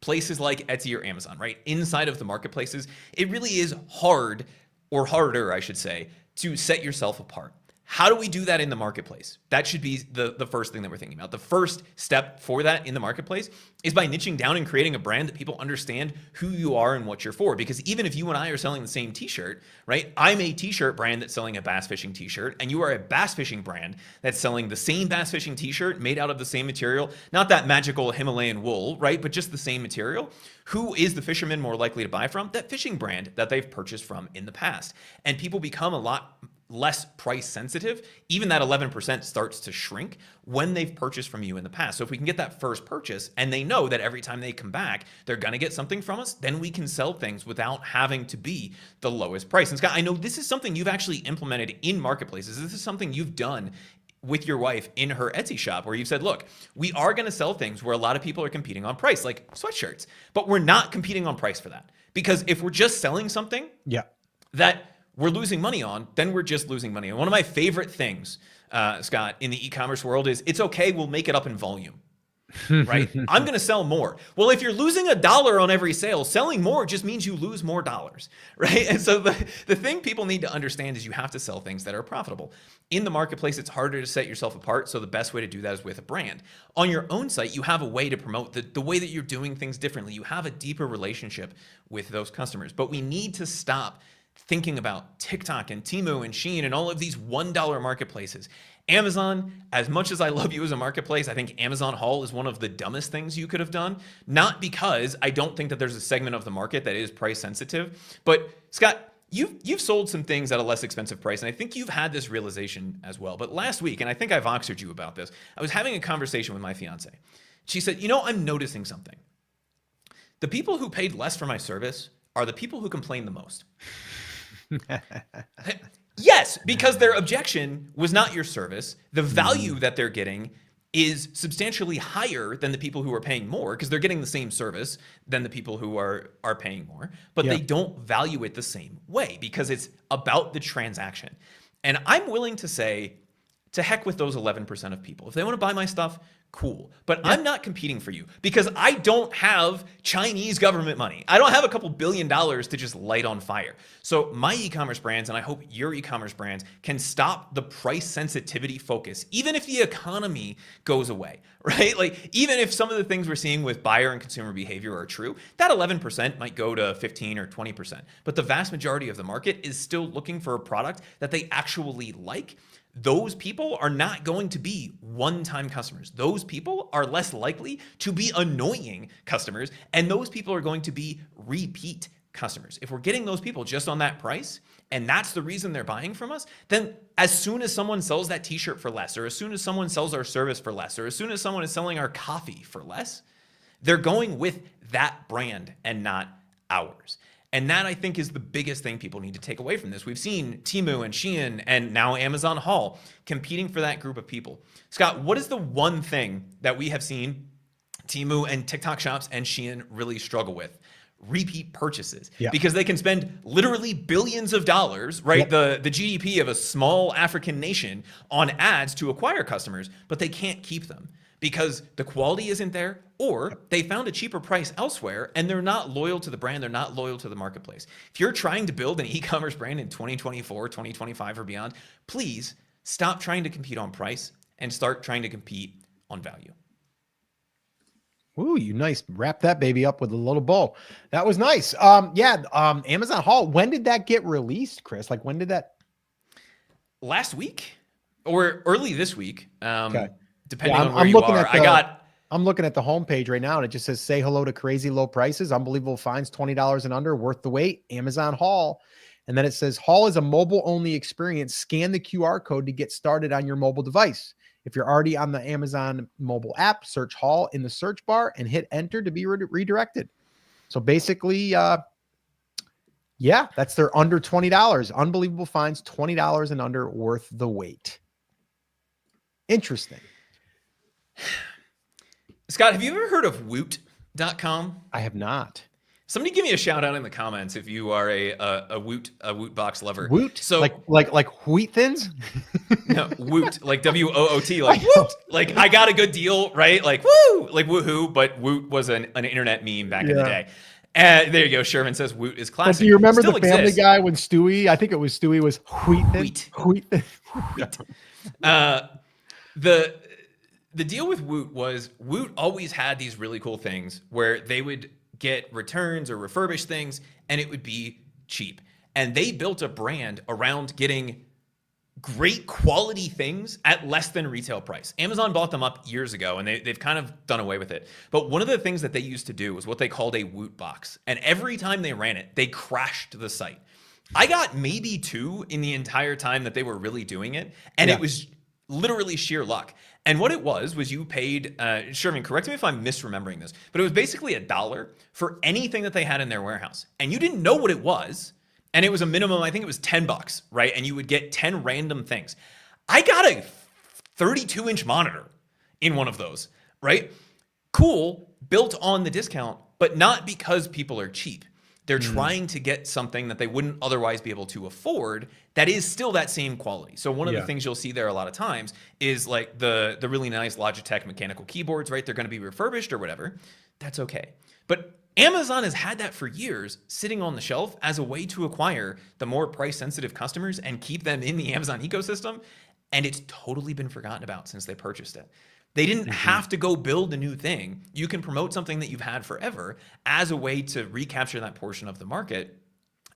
places like Etsy or Amazon, right? Inside of the marketplaces, it really is hard, or harder, I should say, to set yourself apart. How do we do that in the marketplace? That should be the first thing that we're thinking about. The first step for that in the marketplace is by niching down and creating a brand that people understand who you are and what you're for. Because even if you and I are selling the same t-shirt, right? I'm a t-shirt brand that's selling a bass fishing t-shirt, and you are a bass fishing brand that's selling the same bass fishing t-shirt made out of the same material, not that magical Himalayan wool, right? But just the same material. Who is the fisherman more likely to buy from? That fishing brand that they've purchased from in the past. And people become a lot less price sensitive. Even that 11% starts to shrink when they've purchased from you in the past. So if we can get that first purchase and they know that every time they come back, they're going to get something from us, then we can sell things without having to be the lowest price. And Scott, I know this is something you've actually implemented in marketplaces. This is something you've done with your wife in her Etsy shop, where you've said, look, we are going to sell things where a lot of people are competing on price, like sweatshirts, but we're not competing on price for that. Because if we're just selling something that we're losing money on, then we're just losing money. And one of my favorite things, Scott, in the e-commerce world is, it's okay, we'll make it up in volume. Right? I'm going to sell more. Well, if you're losing $1 on every sale, selling more just means you lose more dollars, right? And so the thing people need to understand is you have to sell things that are profitable. In the marketplace, it's harder to set yourself apart. So the best way to do that is with a brand. On your own site, you have a way to promote the way that you're doing things differently. You have a deeper relationship with those customers. But we need to stop thinking about TikTok and Temu and Shein and all of these $1 marketplaces. Amazon, as much as I love you as a marketplace, I think Amazon Haul is one of the dumbest things you could have done. Not because I don't think that there's a segment of the market that is price sensitive, but Scott, you've sold some things at a less expensive price, and I think you've had this realization as well. But last week, and I think I've Voxered you about this, I was having a conversation with my fiance. She said, you know, I'm noticing something. The people who paid less for my service are the people who complain the most. Yes, because their objection was not your service. The value that they're getting is substantially higher than the people who are paying more, because they're getting the same service than the people who are paying more, but they don't value it the same way because it's about the transaction. And I'm willing to say, to heck with those 11% of people. If they want to buy my stuff, cool. But I'm not competing for you because I don't have Chinese government money. I don't have a couple $1 billion to just light on fire. So my e-commerce brands, and I hope your e-commerce brands, can stop the price sensitivity focus, even if the economy goes away, right? Like, even if some of the things we're seeing with buyer and consumer behavior are true, that 11% might go to 15 or 20%. But the vast majority of the market is still looking for a product that they actually like. Those people are not going to be one-time customers. Those people are less likely to be annoying customers, and those people are going to be repeat customers. If we're getting those people just on that price, and that's the reason they're buying from us, then as soon as someone sells that t-shirt for less, or as soon as someone sells our service for less, or as soon as someone is selling our coffee for less, they're going with that brand and not ours. And that, I think, is the biggest thing people need to take away from this. We've seen Temu and Shein and now Amazon Haul competing for that group of people. Scott, what is the one thing that we have seen Temu and TikTok shops and Shein really struggle with? Repeat purchases. Because they can spend literally billions of dollars, right? The GDP of a small African nation on ads to acquire customers, but they can't keep them because the quality isn't there, or they found a cheaper price elsewhere and they're not loyal to the brand, they're not loyal to the marketplace. If you're trying to build an e-commerce brand in 2024, 2025 or beyond, please stop trying to compete on price and start trying to compete on value. Ooh, you nice. Wrap that baby up with a little bow. That was nice. Amazon Haul. When did that get released, Chris? Like when did that? Last week or early this week, Okay. depending Yeah, on where you are. I'm looking at the homepage right now, and it just says "Say hello to crazy low prices, unbelievable finds, $20 and under, worth the wait." Amazon Haul, and then it says Haul is a mobile-only experience. Scan the QR code to get started on your mobile device. If you're already on the Amazon mobile app, search Haul in the search bar and hit enter to be redirected. So basically, yeah, that's their under $20. Unbelievable finds, $20 and under, worth the wait. Interesting. Scott, have you ever heard of Woot.com? I have not. Somebody give me a shout out in the comments if you are a Woot box lover. Woot? So like Wheat Thins? no, Woot, like WOOT, like Woot. Like I got a good deal, right? Like woo, like woohoo, but Woot was an internet meme back in the day. There you go. Sherman says Woot is classic. But do you remember Still the Family exists. Guy when Stewie, I think it was Stewie, was Wheat Thins? Wheat Thins. The deal with Woot was Woot always had these really cool things where they would get returns or refurbish things and it would be cheap. And they built a brand around getting great quality things at less than retail price. Amazon bought them up years ago and they've kind of done away with it. But one of the things that they used to do was what they called a Woot box. And every time they ran it, they crashed the site. I got maybe 2 in the entire time that they were really doing it. And it was literally sheer luck. And what it was you paid, Sherman, correct me if I'm misremembering this, but it was basically $1 for anything that they had in their warehouse. And you didn't know what it was. And it was a minimum, I think it was $10, right? And you would get 10 random things. I got a 32-inch monitor in one of those, right? Cool, built on the discount, but not because people are cheap. They're trying to get something that they wouldn't otherwise be able to afford that is still that same quality. So one of the things you'll see there a lot of times is like the really nice Logitech mechanical keyboards, right? They're going to be refurbished or whatever. That's okay. But Amazon has had that for years sitting on the shelf as a way to acquire the more price sensitive customers and keep them in the Amazon ecosystem. And it's totally been forgotten about since they purchased it. They didn't have to go build a new thing. You can promote something that you've had forever as a way to recapture that portion of the market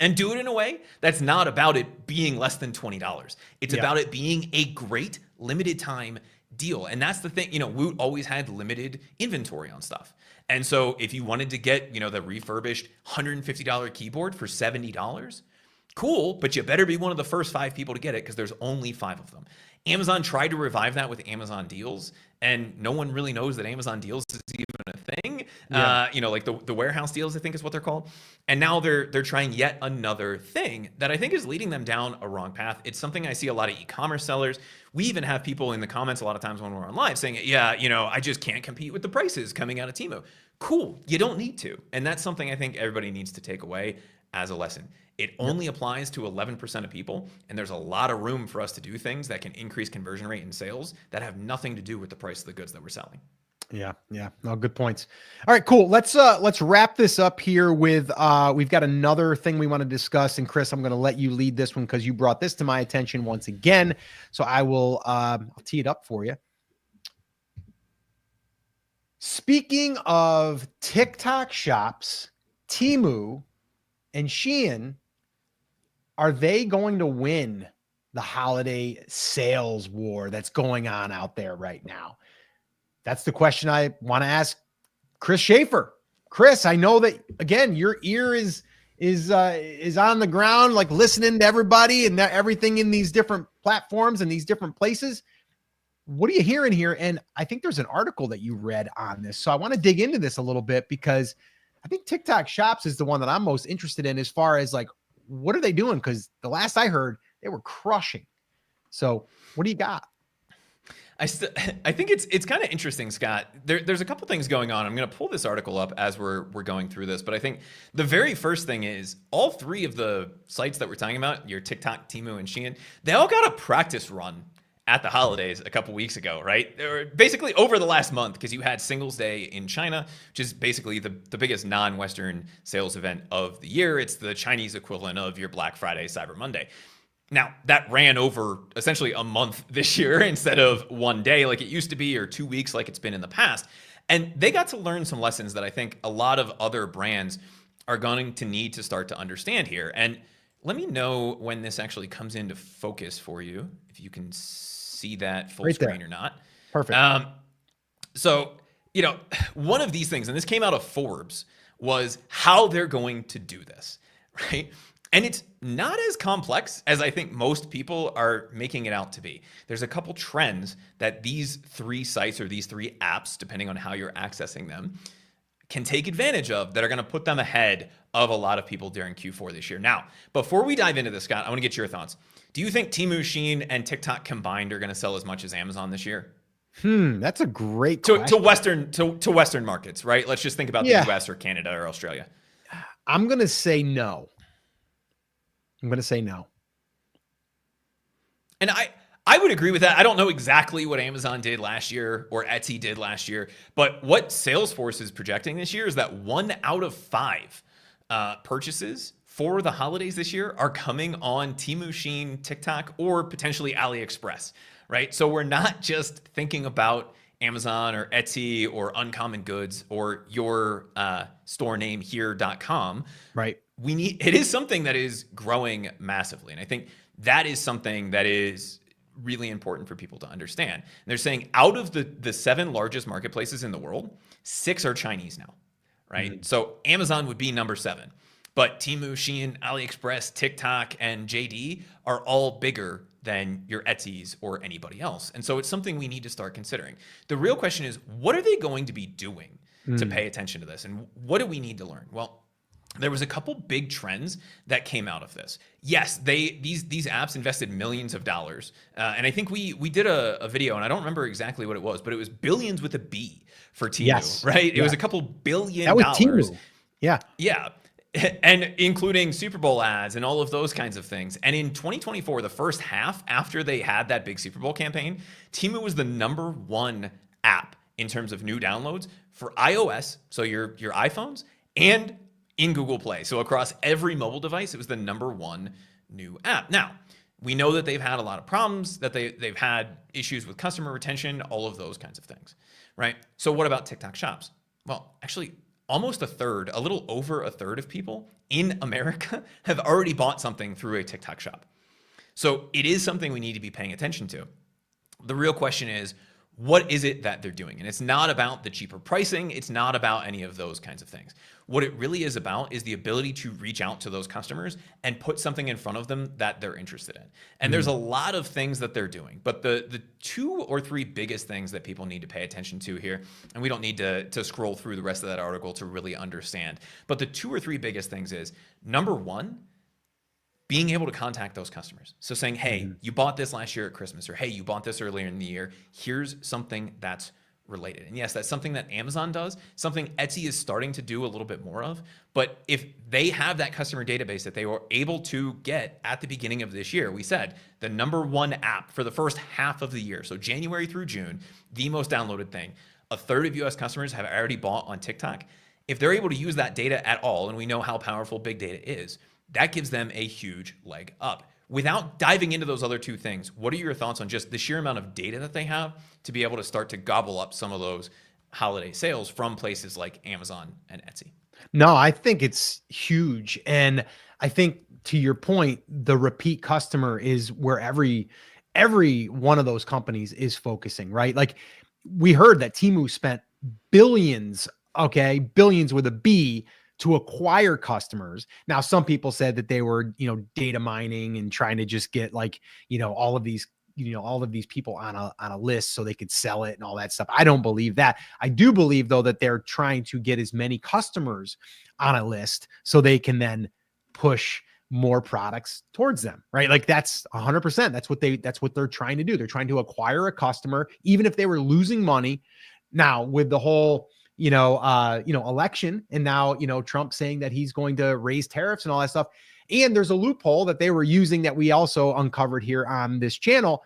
and do it in a way that's not about it being less than $20. It's about it being a great limited time deal. And that's the thing, Woot always had limited inventory on stuff. And so if you wanted to get, the refurbished $150 keyboard for $70, cool, but you better be one of the first 5 people to get it because there's only 5 of them. Amazon tried to revive that with Amazon Deals, and no one really knows that Amazon Deals is even a thing. Like the warehouse deals, I think is what they're called. And now they're trying yet another thing that I think is leading them down a wrong path. It's something I see a lot of e-commerce sellers. We even have people in the comments a lot of times when we're on live saying, I just can't compete with the prices coming out of Temu. Cool, you don't need to. And that's something I think everybody needs to take away as a lesson. It only applies to 11% of people, and there's a lot of room for us to do things that can increase conversion rate and sales that have nothing to do with the price of the goods that we're selling. Yeah. No, good points. All right, cool. Let's wrap this up here with we've got another thing we want to discuss. And Chris, I'm going to let you lead this one because you brought this to my attention once again. So I will I'll tee it up for you. Speaking of TikTok shops, Temu and Shein, are they going to win the holiday sales war that's going on out there right now? That's the question I want to ask Chris Schaefer. Chris, I know that, again, your ear is on the ground, like listening to everybody and everything in these different platforms and these different places. What are you hearing here? And I think there's an article that you read on this. So I want to dig into this a little bit because I think TikTok Shops is the one that I'm most interested in as far as like, what are they doing? Because the last I heard, they were crushing. So what do you got? I think it's kind of interesting, Scott. There's a couple things going on. I'm going to pull this article up as we're going through this, but I think the very first thing is all 3 of the sites that we're talking about, your TikTok, Temu, and Shein, they all got a practice run at the holidays a couple weeks ago, right? They were basically over the last month because you had Singles Day in China, which is basically the biggest non-Western sales event of the year. It's the Chinese equivalent of your Black Friday, Cyber Monday. Now, that ran over essentially a month this year instead of one day like it used to be or 2 weeks like it's been in the past. And they got to learn some lessons that I think a lot of other brands are going to need to start to understand here. And let me know when this actually comes into focus for you, if you can see that full screen or not. Perfect. So, one of these things, and this came out of Forbes, was how they're going to do this, right? And it's not as complex as I think most people are making it out to be. There's a couple trends that these 3 sites or these 3 apps, depending on how you're accessing them, can take advantage of that are going to put them ahead of a lot of people during Q4 this year. Now, before we dive into this, Scott, I want to get your thoughts. Do you think Temu, Shein, and TikTok combined are going to sell as much as Amazon this year? That's a great question. To Western markets, right? Let's just think about the US or Canada or Australia. I'm going to say no. And I would agree with that. I don't know exactly what Amazon did last year or Etsy did last year, but what Salesforce is projecting this year is that 1 out of 5 purchases for the holidays this year are coming on Temu, Shein, TikTok, or potentially AliExpress, right? So we're not just thinking about Amazon or Etsy or Uncommon Goods or your store name here.com. Right. It is something that is growing massively. And I think that is something that is really important for people to understand. And they're saying out of the 7 largest marketplaces in the world, 6 are Chinese now, right? Mm-hmm. So Amazon would be number 7, but Temu, Shein, AliExpress, TikTok, and JD are all bigger than your Etsy's or anybody else. And so it's something we need to start considering. The real question is, what are they going to be doing to pay attention to this? And what do we need to learn? Well, there was a couple big trends that came out of this. Yes, these apps invested millions of dollars. And I think we did a video, and I don't remember exactly what it was, but it was billions with a B for Temu, right? It was a couple billion dollars. That was Temu. Yeah. Yeah. And including Super Bowl ads and all of those kinds of things. And in 2024, the first half after they had that big Super Bowl campaign, Temu was the number 1 app in terms of new downloads for iOS, so your iPhones, and in Google Play. So across every mobile device, it was the number 1 new app. Now, we know that they've had a lot of problems, that they've had issues with customer retention, all of those kinds of things, right? So what about TikTok shops? Well, actually, almost a third, a little over a third of people in America have already bought something through a TikTok shop. So it is something we need to be paying attention to. The real question is, what is it that they're doing? And it's not about the cheaper pricing. It's not about any of those kinds of things. What it really is about is the ability to reach out to those customers and put something in front of them that they're interested in. And there's a lot of things that they're doing, but the 2 or 3 biggest things that people need to pay attention to here, and we don't need to scroll through the rest of that article to really understand, but the 2 or 3 biggest things is, number 1, being able to contact those customers. So saying, hey, you bought this last year at Christmas, or hey, you bought this earlier in the year. Here's something that's related. And yes, that's something that Amazon does, something Etsy is starting to do a little bit more of. But if they have that customer database that they were able to get at the beginning of this year, we said the number 1 app for the first half of the year, so January through June, the most downloaded thing, a third of US customers have already bought on TikTok. If they're able to use that data at all, and we know how powerful big data is, that gives them a huge leg up. Without diving into those other 2 things, what are your thoughts on just the sheer amount of data that they have to be able to start to gobble up some of those holiday sales from places like Amazon and Etsy? No, I think it's huge. And I think, to your point, the repeat customer is where every one of those companies is focusing, right? Like, we heard that Temu spent billions with a B, to acquire customers. Now, some people said that they were, data mining and trying to just get all of these people on a list so they could sell it and all that stuff. I don't believe that. I do believe, though, that they're trying to get as many customers on a list so they can then push more products towards them, right? Like, that's 100%. That's what they're trying to do. They're trying to acquire a customer, even if they were losing money. Now, with the whole election, and now, Trump saying that he's going to raise tariffs and all that stuff. And there's a loophole that they were using that we also uncovered here on this channel,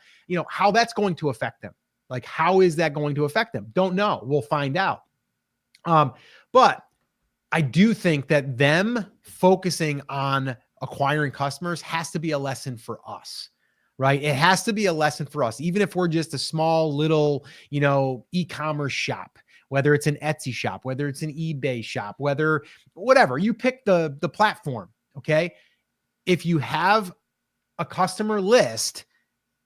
how that's going to affect them. Like, how is that going to affect them? Don't know. We'll find out. But I do think that them focusing on acquiring customers has to be a lesson for us. Right? It has to be a lesson for us, even if we're just a small little, e-commerce shop. whether it's an Etsy shop, whether it's an eBay shop, whatever, you pick the platform. Okay. If you have a customer list,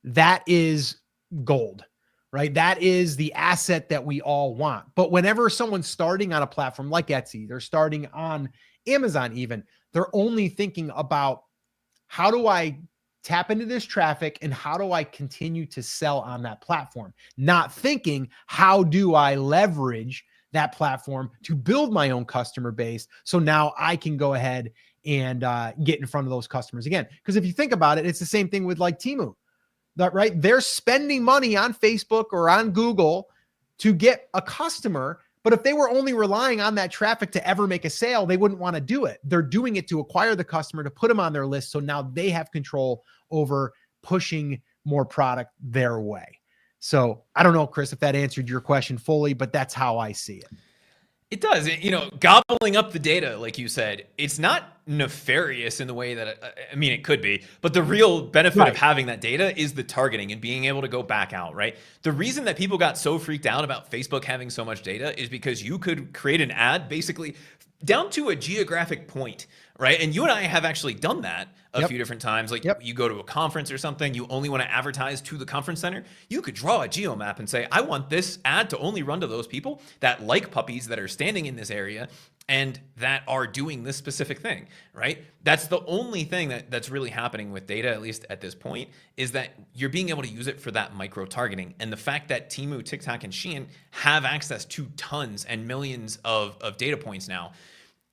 that is gold, right? That is the asset that we all want. But whenever someone's starting on a platform like Etsy, they're starting on Amazon even, they're only thinking about, how do I tap into this traffic and how do I continue to sell on that platform? Not thinking, how do I leverage that platform to build my own customer base so now I can go ahead and get in front of those customers again. Because if you think about it, it's the same thing with like Temu. That, right? They're spending money on Facebook or on Google to get a customer. But if they were only relying on that traffic to ever make a sale, they wouldn't want to do it. They're doing it to acquire the customer, to put them on their list. So now they have control over pushing more product their way. So I don't know, Chris, if that answered your question fully, but that's how I see it. It does. Gobbling up the data, like you said, it's not nefarious in the way that, it could be, but the real benefit of having that data is the targeting and being able to go back out, right? The reason that people got so freaked out about Facebook having so much data is because you could create an ad basically down to a geographic point, right? And you and I have actually done that a few different times. Like you go to a conference or something, you only want to advertise to the conference center. You could draw a geo map and say, I want this ad to only run to those people that like puppies, that are standing in this area and that are doing this specific thing, right? That's the only thing that's really happening with data, at least at this point, is that you're being able to use it for that micro targeting. And the fact that Temu, TikTok, and Shein have access to tons and millions of data points now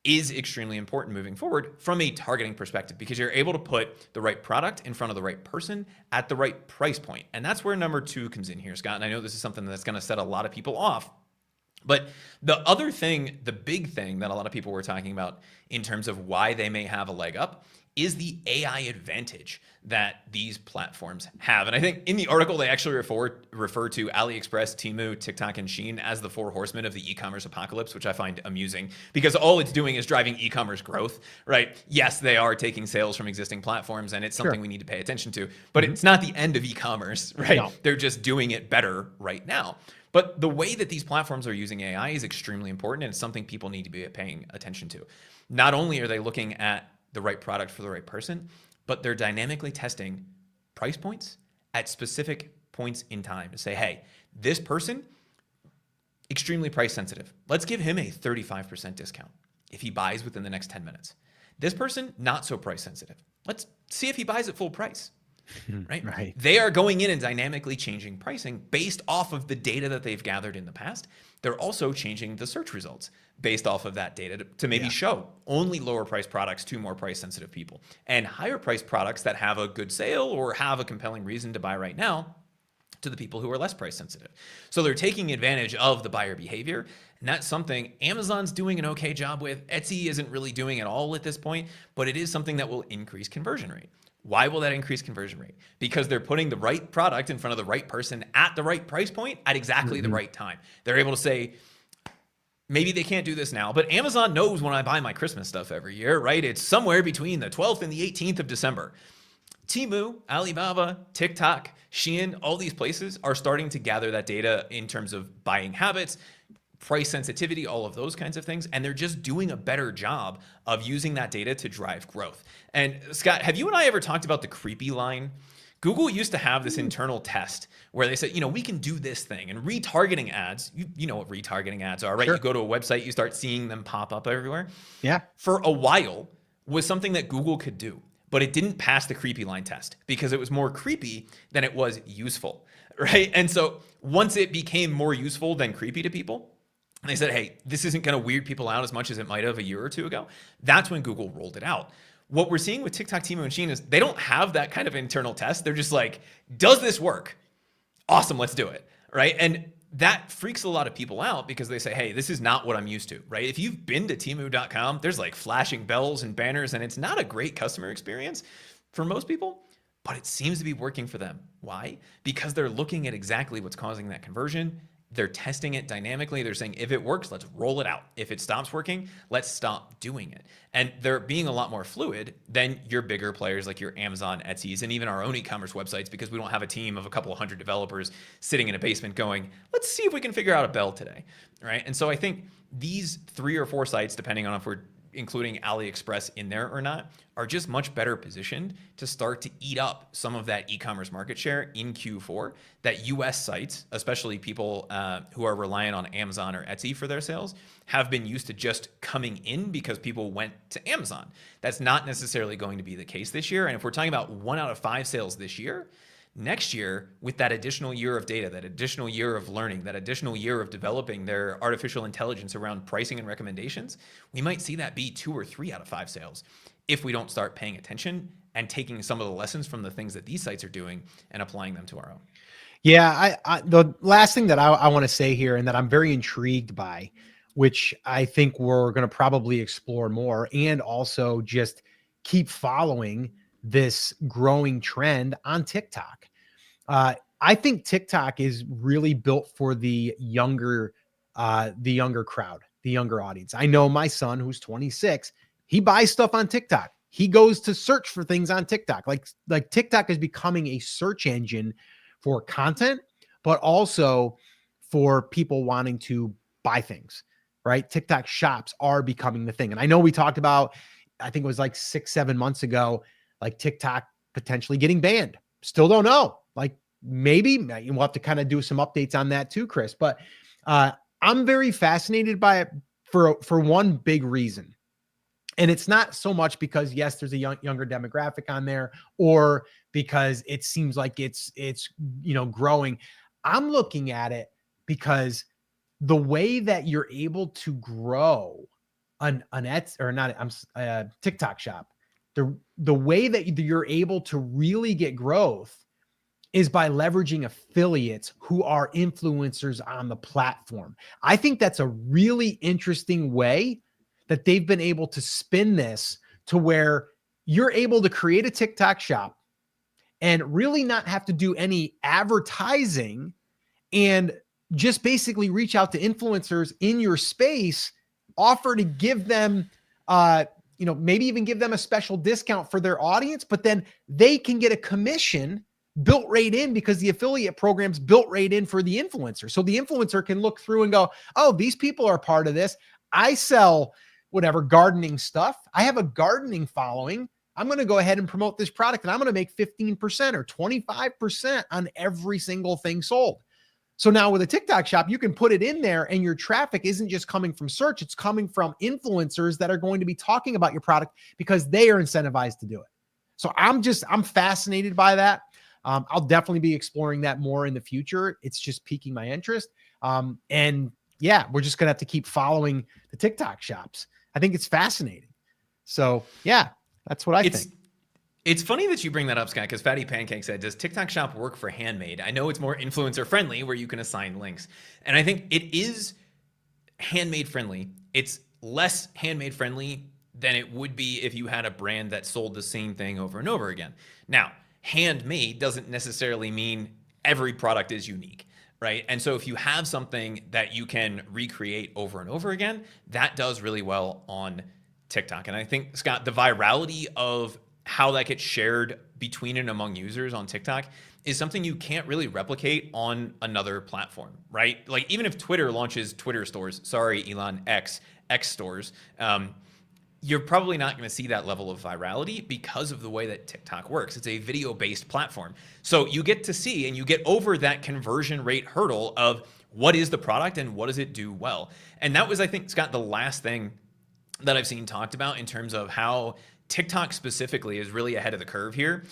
is extremely important moving forward from a targeting perspective, because you're able to put the right product in front of the right person at the right price point. And that's where number 2 comes in here, Scott. And I know this is something that's going to set a lot of people off. But the other thing, the big thing that a lot of people were talking about in terms of why they may have a leg up, is the AI advantage that these platforms have. And I think in the article, they actually refer to AliExpress, Temu, TikTok, and Shein as the 4 horsemen of the e-commerce apocalypse, which I find amusing because all it's doing is driving e-commerce growth, right? Yes, they are taking sales from existing platforms, and it's something we need to pay attention to, but it's not the end of e-commerce, right? No. They're just doing it better right now. But the way that these platforms are using AI is extremely important, and it's something people need to be paying attention to. Not only are they looking at the right product for the right person, but they're dynamically testing price points at specific points in time to say, hey, this person, extremely price sensitive. Let's give him a 35% discount if he buys within the next 10 minutes. This person, not so price sensitive. Let's see if he buys at full price. Right? They are going in and dynamically changing pricing based off of the data that they've gathered in the past. They're also changing the search results based off of that data to maybe show only lower price products to more price sensitive people, and higher price products that have a good sale or have a compelling reason to buy right now to the people who are less price sensitive. So they're taking advantage of the buyer behavior. And that's something Amazon's doing an okay job with. Etsy isn't really doing it all at this point, but it is something that will increase conversion rate. Why will that increase conversion rate? Because they're putting the right product in front of the right person at the right price point at exactly the right time. They're able to say, maybe they can't do this now, but Amazon knows when I buy my Christmas stuff every year, right? It's somewhere between the 12th and the 18th of December. Temu, Alibaba, TikTok, Shein, all these places are starting to gather that data in terms of buying habits, price sensitivity, all of those kinds of things. And they're just doing a better job of using that data to drive growth. And Scott, have you and I ever talked about the creepy line? Google used to have this internal test where they said, we can do this thing. And retargeting ads, you know what retargeting ads are, right? Sure. You go to a website, you start seeing them pop up everywhere. Yeah. For a while was something that Google could do, but it didn't pass the creepy line test because it was more creepy than it was useful, right? And so once it became more useful than creepy to people, and they said, hey, this isn't going to weird people out as much as it might have a year or two ago. That's when Google rolled it out. What we're seeing with TikTok, Temu, and Shein is they don't have that kind of internal test. They're just like, does this work? Awesome, let's do it, right? And that freaks a lot of people out because they say, hey, this is not what I'm used to, right? If you've been to Temu.com, there's like flashing bells and banners, and it's not a great customer experience for most people, but it seems to be working for them. Why? Because they're looking at exactly what's causing that conversion They're testing it dynamically. They're saying, if it works, let's roll it out. If it stops working, let's stop doing it. And they're being a lot more fluid than your bigger players like your Amazon, Etsy's, and even our own e-commerce websites, because we don't have a team of a couple of hundred developers sitting in a basement going, let's see if we can figure out a bell today, right? And so I think these 3 or 4 sites, depending on if we're including AliExpress in there or not, are just much better positioned to start to eat up some of that e-commerce market share in Q4 that US sites, especially people who are reliant on Amazon or Etsy for their sales, have been used to just coming in because people went to Amazon. That's not necessarily going to be the case this year. And if we're talking about 1 out of 5 sales this year, next year, with that additional year of data, that additional year of learning, that additional year of developing their artificial intelligence around pricing and recommendations, we might see that be 2 or 3 out of 5 sales if we don't start paying attention and taking some of the lessons from the things that these sites are doing and applying them to our own. Yeah, the last thing that I want to say here, and that I'm very intrigued by, which I think we're going to probably explore more, and also just keep following this growing trend on TikTok. I think TikTok is really built for the younger crowd, the younger audience. I know my son, who's 26, he buys stuff on TikTok. He goes to search for things on TikTok. Like TikTok is becoming a search engine for content, but also for people wanting to buy things, right? TikTok shops are becoming the thing. And I know we talked about, I think it was like 6-7 months ago, like TikTok potentially getting banned. Still don't know. Like maybe we'll have to kind of do some updates on that too, Chris. But I'm very fascinated by it for one big reason. And it's not so much because, yes, there's a younger demographic on there, or because it seems like it's growing. I'm looking at it because the way that you're able to grow an Etsy, or not, TikTok shop, the way that you're able to really get growth is by leveraging affiliates who are influencers on the platform. I think that's a really interesting way that they've been able to spin this to where you're able to create a TikTok shop and really not have to do any advertising, and just basically reach out to influencers in your space, offer to give them, maybe even give them a special discount for their audience, but then they can get a commission built right in because the affiliate program's built right in for the influencer. So the influencer can look through and go, oh, these people are part of this. I sell whatever gardening stuff. I have a gardening following. I'm going to go ahead and promote this product, and I'm going to make 15% or 25% on every single thing sold. So now with a TikTok shop, you can put it in there, and your traffic isn't just coming from search. It's coming from influencers that are going to be talking about your product because they are incentivized to do it. So I'm fascinated by that. I'll definitely be exploring that more in the future. It's just piquing my interest. And yeah, we're just going to have to keep following the TikTok shops. I think it's fascinating. So yeah, that's what I think. It's funny that you bring that up, Scott, because Fatty Pancake said, does TikTok Shop work for Handmade? I know it's more influencer friendly where you can assign links. And I think it is Handmade friendly. It's less Handmade friendly than it would be if you had a brand that sold the same thing over and over again. Now, handmade doesn't necessarily mean every product is unique, right? And so if you have something that you can recreate over and over again, that does really well on TikTok. And I think, Scott, the virality of how that gets shared between and among users on TikTok is something you can't really replicate on another platform, right? Like even if Twitter launches Twitter stores, sorry, Elon, X stores, you're probably not going to see that level of virality because of the way that TikTok works. It's a video-based platform. So you get to see and you get over that conversion rate hurdle of what is the product and what does it do well. And that was, I think, Scott, the last thing that I've seen talked about in terms of how TikTok specifically is really ahead of the curve here,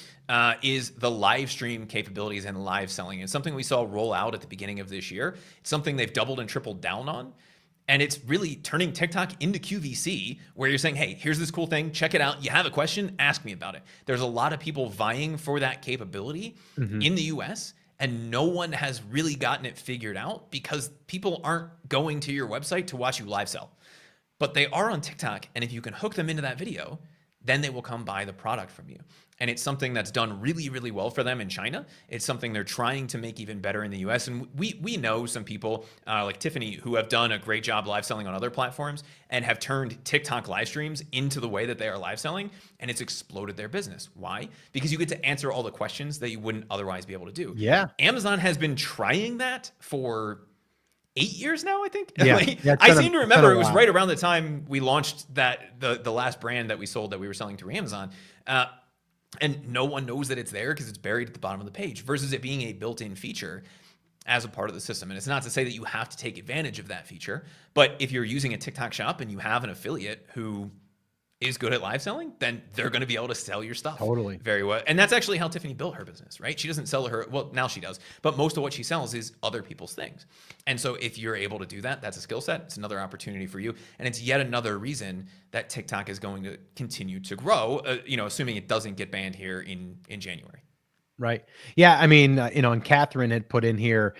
is the live stream capabilities and live selling. It's something we saw roll out at the beginning of this year. It's something they've doubled and tripled down on. And it's really turning TikTok into QVC, where you're saying, hey, here's this cool thing. Check it out. You have a question? Ask me about it. There's a lot of people vying for that capability in the US, and no one has really gotten it figured out because people aren't going to your website to watch you live sell. But they are on TikTok. And if you can hook them into that video, then they will come buy the product from you. And it's something that's done really, really well for them in China. It's something they're trying to make even better in the US. And we know some people like Tiffany who have done a great job live selling on other platforms and have turned TikTok live streams into the way that they are live selling. And it's exploded their business. Why? Because you get to answer all the questions that you wouldn't otherwise be able to do. Yeah. Amazon has been trying that for 8 years now, I think. Yeah. Like, Yeah, I seem to remember it was right around the time we launched the last brand that we sold that we were selling through Amazon. And no one knows that it's there because it's buried at the bottom of the page versus it being a built-in feature as a part of the system. And it's not to say that you have to take advantage of that feature, but if you're using a TikTok shop and you have an affiliate who is good at live selling, then they're going to be able to sell your stuff Totally. very well. And that's actually how Tiffany built her business, right? She doesn't sell her, well, now she does, but most of what she sells is other people's things. And so if you're able to do that, that's a skill set. It's another opportunity for you. And it's yet another reason that TikTok is going to continue to grow, assuming it doesn't get banned here in January. Right. Yeah. I mean, and Catherine had put in here,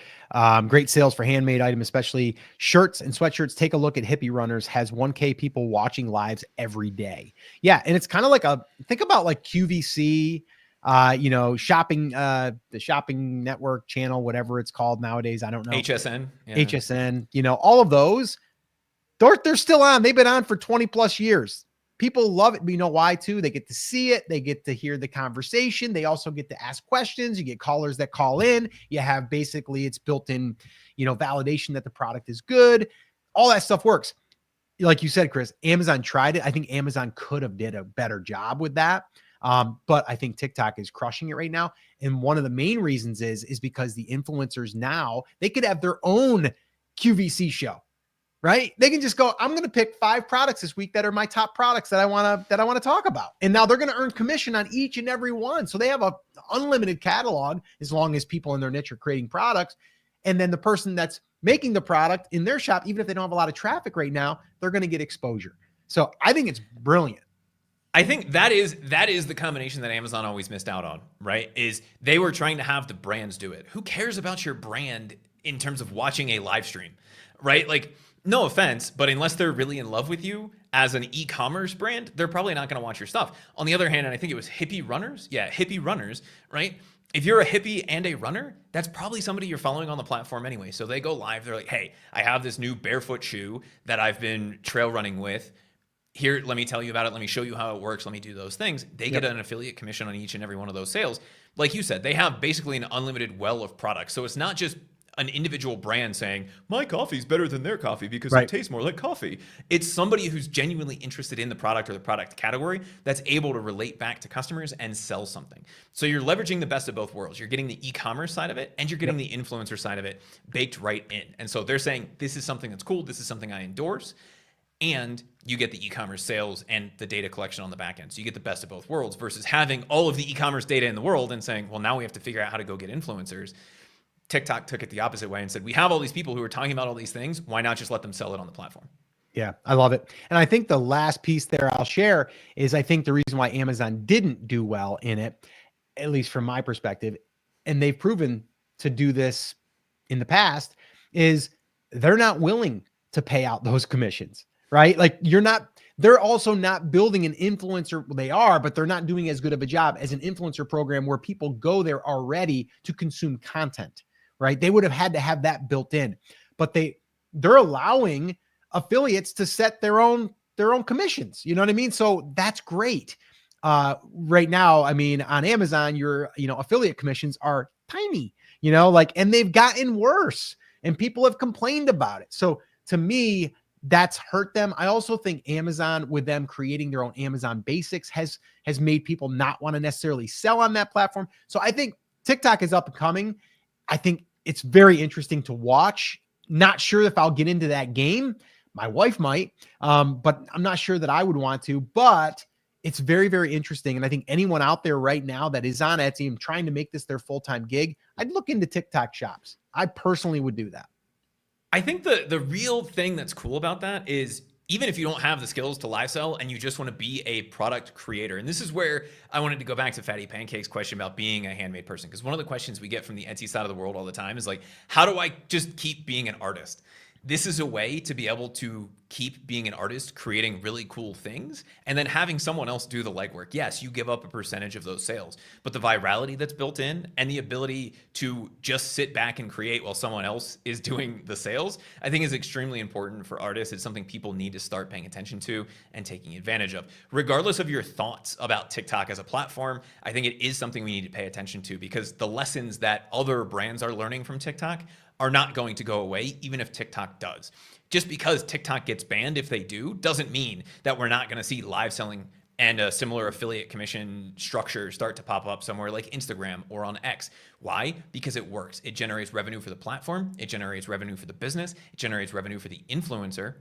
great sales for handmade item, especially shirts and sweatshirts. Take a look at Hippie Runners, has 1K people watching lives every day. Yeah. And it's kind of like think about like QVC, shopping, the shopping network channel, whatever it's called nowadays. I don't know. HSN. Yeah. HSN, all of those, they're still on. They've been on for 20 plus years. People love it. But you know why too? They get to see it. They get to hear the conversation. They also get to ask questions. You get callers that call in. You have basically it's built in, validation that the product is good. All that stuff works. Like you said, Chris, Amazon tried it. I think Amazon could have did a better job with that. But I think TikTok is crushing it right now. And one of the main reasons is because the influencers now, they could have their own QVC show. Right? They can just go, I'm going to pick 5 products this week that are my top products that I want to talk about. And now they're going to earn commission on each and every one. So they have a unlimited catalog as long as people in their niche are creating products. And then the person that's making the product in their shop, even if they don't have a lot of traffic right now, they're going to get exposure. So I think it's brilliant. I think that is the combination that Amazon always missed out on, right? Is they were trying to have the brands do it. Who cares about your brand in terms of watching a live stream, right? Like, no offense, but unless they're really in love with you as an e-commerce brand, they're probably not going to watch your stuff. On the other hand, and I think it was Hippie Runners. Yeah, Hippie Runners, right? If you're a hippie and a runner, that's probably somebody you're following on the platform anyway. So they go live. They're like, hey, I have this new barefoot shoe that I've been trail running with. Here, let me tell you about it. Let me show you how it works. Let me do those things. They get an affiliate commission on each and every one of those sales. Like you said, they have basically an unlimited well of products. So it's not just an individual brand saying, my coffee is better than their coffee because it tastes more like coffee. It's somebody who's genuinely interested in the product or the product category that's able to relate back to customers and sell something. So you're leveraging the best of both worlds. You're getting the e-commerce side of it and you're getting the influencer side of it baked right in. And so they're saying, this is something that's cool. This is something I endorse. And you get the e-commerce sales and the data collection on the back end. So you get the best of both worlds versus having all of the e-commerce data in the world and saying, well, now we have to figure out how to go get influencers. TikTok took it the opposite way and said, we have all these people who are talking about all these things. Why not just let them sell it on the platform? Yeah, I love it. And I think the last piece there I'll share is I think the reason why Amazon didn't do well in it, at least from my perspective, and they've proven to do this in the past, is they're not willing to pay out those commissions, right? Like they're also not building an influencer. Well, they are, but they're not doing as good of a job as an influencer program where people go there already to consume content. Right? They would have had to have that built in, but they're allowing affiliates to set their own commissions. You know what I mean? So that's great. Right now, I mean, on Amazon, your affiliate commissions are tiny, and they've gotten worse and people have complained about it. So to me, that's hurt them. I also think Amazon, with them creating their own Amazon Basics, has made people not want to necessarily sell on that platform. So I think TikTok is up and coming. I think it's very interesting to watch. Not sure if I'll get into that game. My wife might, but I'm not sure that I would want to. But it's very, very interesting. And I think anyone out there right now that is on Etsy and trying to make this their full-time gig, I'd look into TikTok shops. I personally would do that. I think the real thing that's cool about that is even if you don't have the skills to live sell and you just want to be a product creator, and this is where I wanted to go back to Fatty Pancake's question about being a handmade person, because one of the questions we get from the Etsy side of the world all the time is like, how do I just keep being an artist? This is a way to be able to keep being an artist, creating really cool things, and then having someone else do the legwork. Yes, you give up a percentage of those sales, but the virality that's built in and the ability to just sit back and create while someone else is doing the sales, I think is extremely important for artists. It's something people need to start paying attention to and taking advantage of. Regardless of your thoughts about TikTok as a platform, I think it is something we need to pay attention to, because the lessons that other brands are learning from TikTok are not going to go away, even if TikTok does. Just because TikTok gets banned, if they do, doesn't mean that we're not going to see live selling and a similar affiliate commission structure start to pop up somewhere like Instagram or on X. Why? Because it works. It generates revenue for the platform. It generates revenue for the business. It generates revenue for the influencer.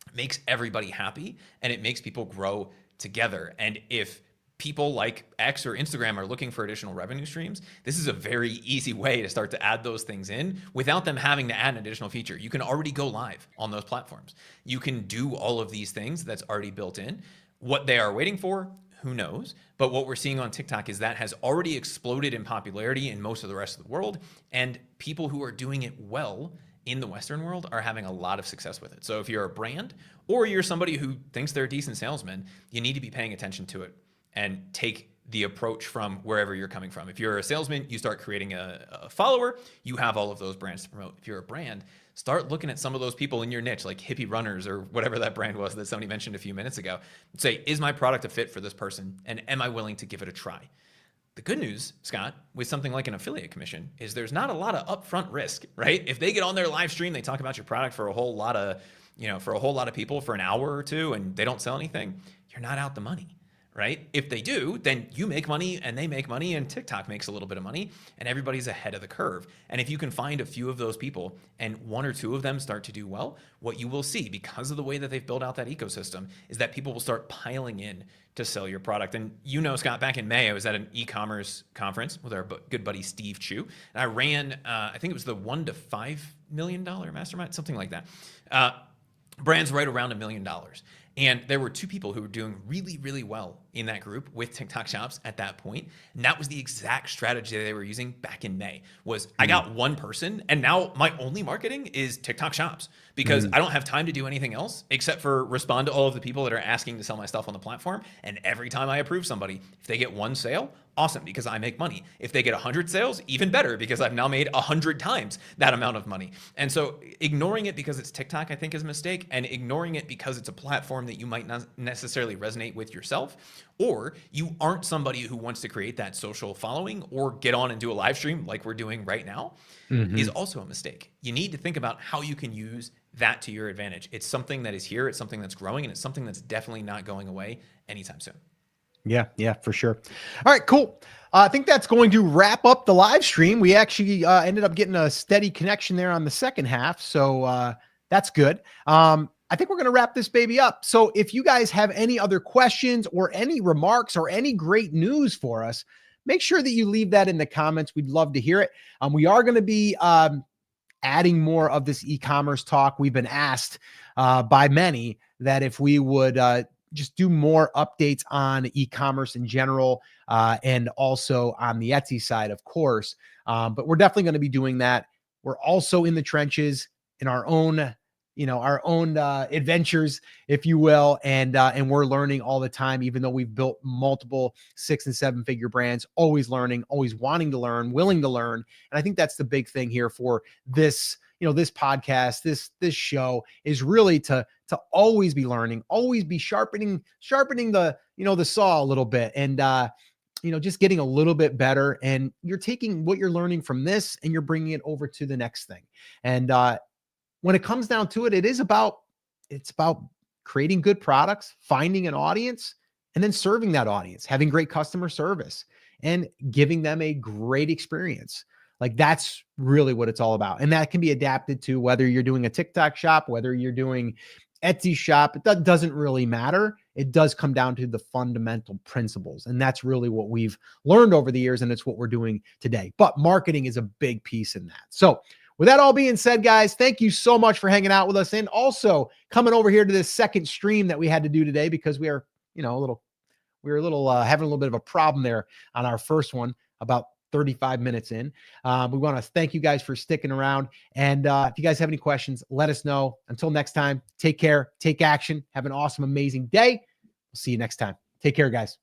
It makes everybody happy, and it makes people grow together. And if people like X or Instagram are looking for additional revenue streams, this is a very easy way to start to add those things in without them having to add an additional feature. You can already go live on those platforms. You can do all of these things that's already built in. What they are waiting for, who knows? But what we're seeing on TikTok is that has already exploded in popularity in most of the rest of the world, and people who are doing it well in the Western world are having a lot of success with it. So if you're a brand or you're somebody who thinks they're a decent salesman, you need to be paying attention to it and take the approach from wherever you're coming from. If you're a salesman, you start creating a follower, you have all of those brands to promote. If you're a brand, start looking at some of those people in your niche, like Hippie Runners or whatever that brand was that somebody mentioned a few minutes ago. Say, is my product a fit for this person? And am I willing to give it a try? The good news, Scott, with something like an affiliate commission is there's not a lot of upfront risk, right? If they get on their live stream, they talk about your product for a whole lot of, for a whole lot of people for an hour or two, and they don't sell anything, you're not out the money. Right? If they do, then you make money and they make money and TikTok makes a little bit of money and everybody's ahead of the curve. And if you can find a few of those people and one or two of them start to do well, what you will see, because of the way that they've built out that ecosystem, is that people will start piling in to sell your product. And Scott, back in May, I was at an e-commerce conference with our good buddy Steve Chu, and I ran, I think it was the $1 to $5 million mastermind, something like that. Brands right around $1 million. And there were two people who were doing really, really well in that group with TikTok shops at that point. And that was the exact strategy they were using back in May. Was I got one person, and now my only marketing is TikTok shops, because I don't have time to do anything else except for respond to all of the people that are asking to sell my stuff on the platform. And every time I approve somebody, if they get one sale, awesome, because I make money. If they get 100 sales, even better, because I've now made 100 times that amount of money. And so ignoring it because it's TikTok, I think, is a mistake, and ignoring it because it's a platform that you might not necessarily resonate with yourself, or you aren't somebody who wants to create that social following or get on and do a live stream like we're doing right now, is also a mistake. You need to think about how you can use that to your advantage. It's something that is here, it's something that's growing, and it's something that's definitely not going away anytime soon. Yeah, for sure. All right, cool. I think that's going to wrap up the live stream. We actually ended up getting a steady connection there on the second half, so that's good. I think we're going to wrap this baby up. So if you guys have any other questions or any remarks or any great news for us, make sure that you leave that in the comments. We'd love to hear it. We are going to be adding more of this e-commerce talk. We've been asked by many that if we would just do more updates on e-commerce in general, and also on the Etsy side, of course. But we're definitely going to be doing that. We're also in the trenches in our own adventures, if you will. And we're learning all the time, even though we've built multiple 6- and 7-figure brands, always learning, always wanting to learn, willing to learn. And I think that's the big thing here for this, this podcast, this show, is really to always be learning, always be sharpening the, the saw a little bit, and, just getting a little bit better. And you're taking what you're learning from this and you're bringing it over to the next thing. And, when it comes down to it, it's about creating good products, finding an audience, and then serving that audience, having great customer service and giving them a great experience. Like, that's really what it's all about. And that can be adapted to whether you're doing a TikTok shop, whether you're doing Etsy shop. It doesn't really matter. It does come down to the fundamental principles. And that's really what we've learned over the years. And it's what we're doing today. But marketing is a big piece in that. So with that all being said, guys, thank you so much for hanging out with us, and also coming over here to this second stream that we had to do today, because we are, having a little bit of a problem there on our first one about 35 minutes in. We want to thank you guys for sticking around. And if you guys have any questions, let us know. Until next time, take care, take action, have an awesome, amazing day. We'll see you next time. Take care, guys.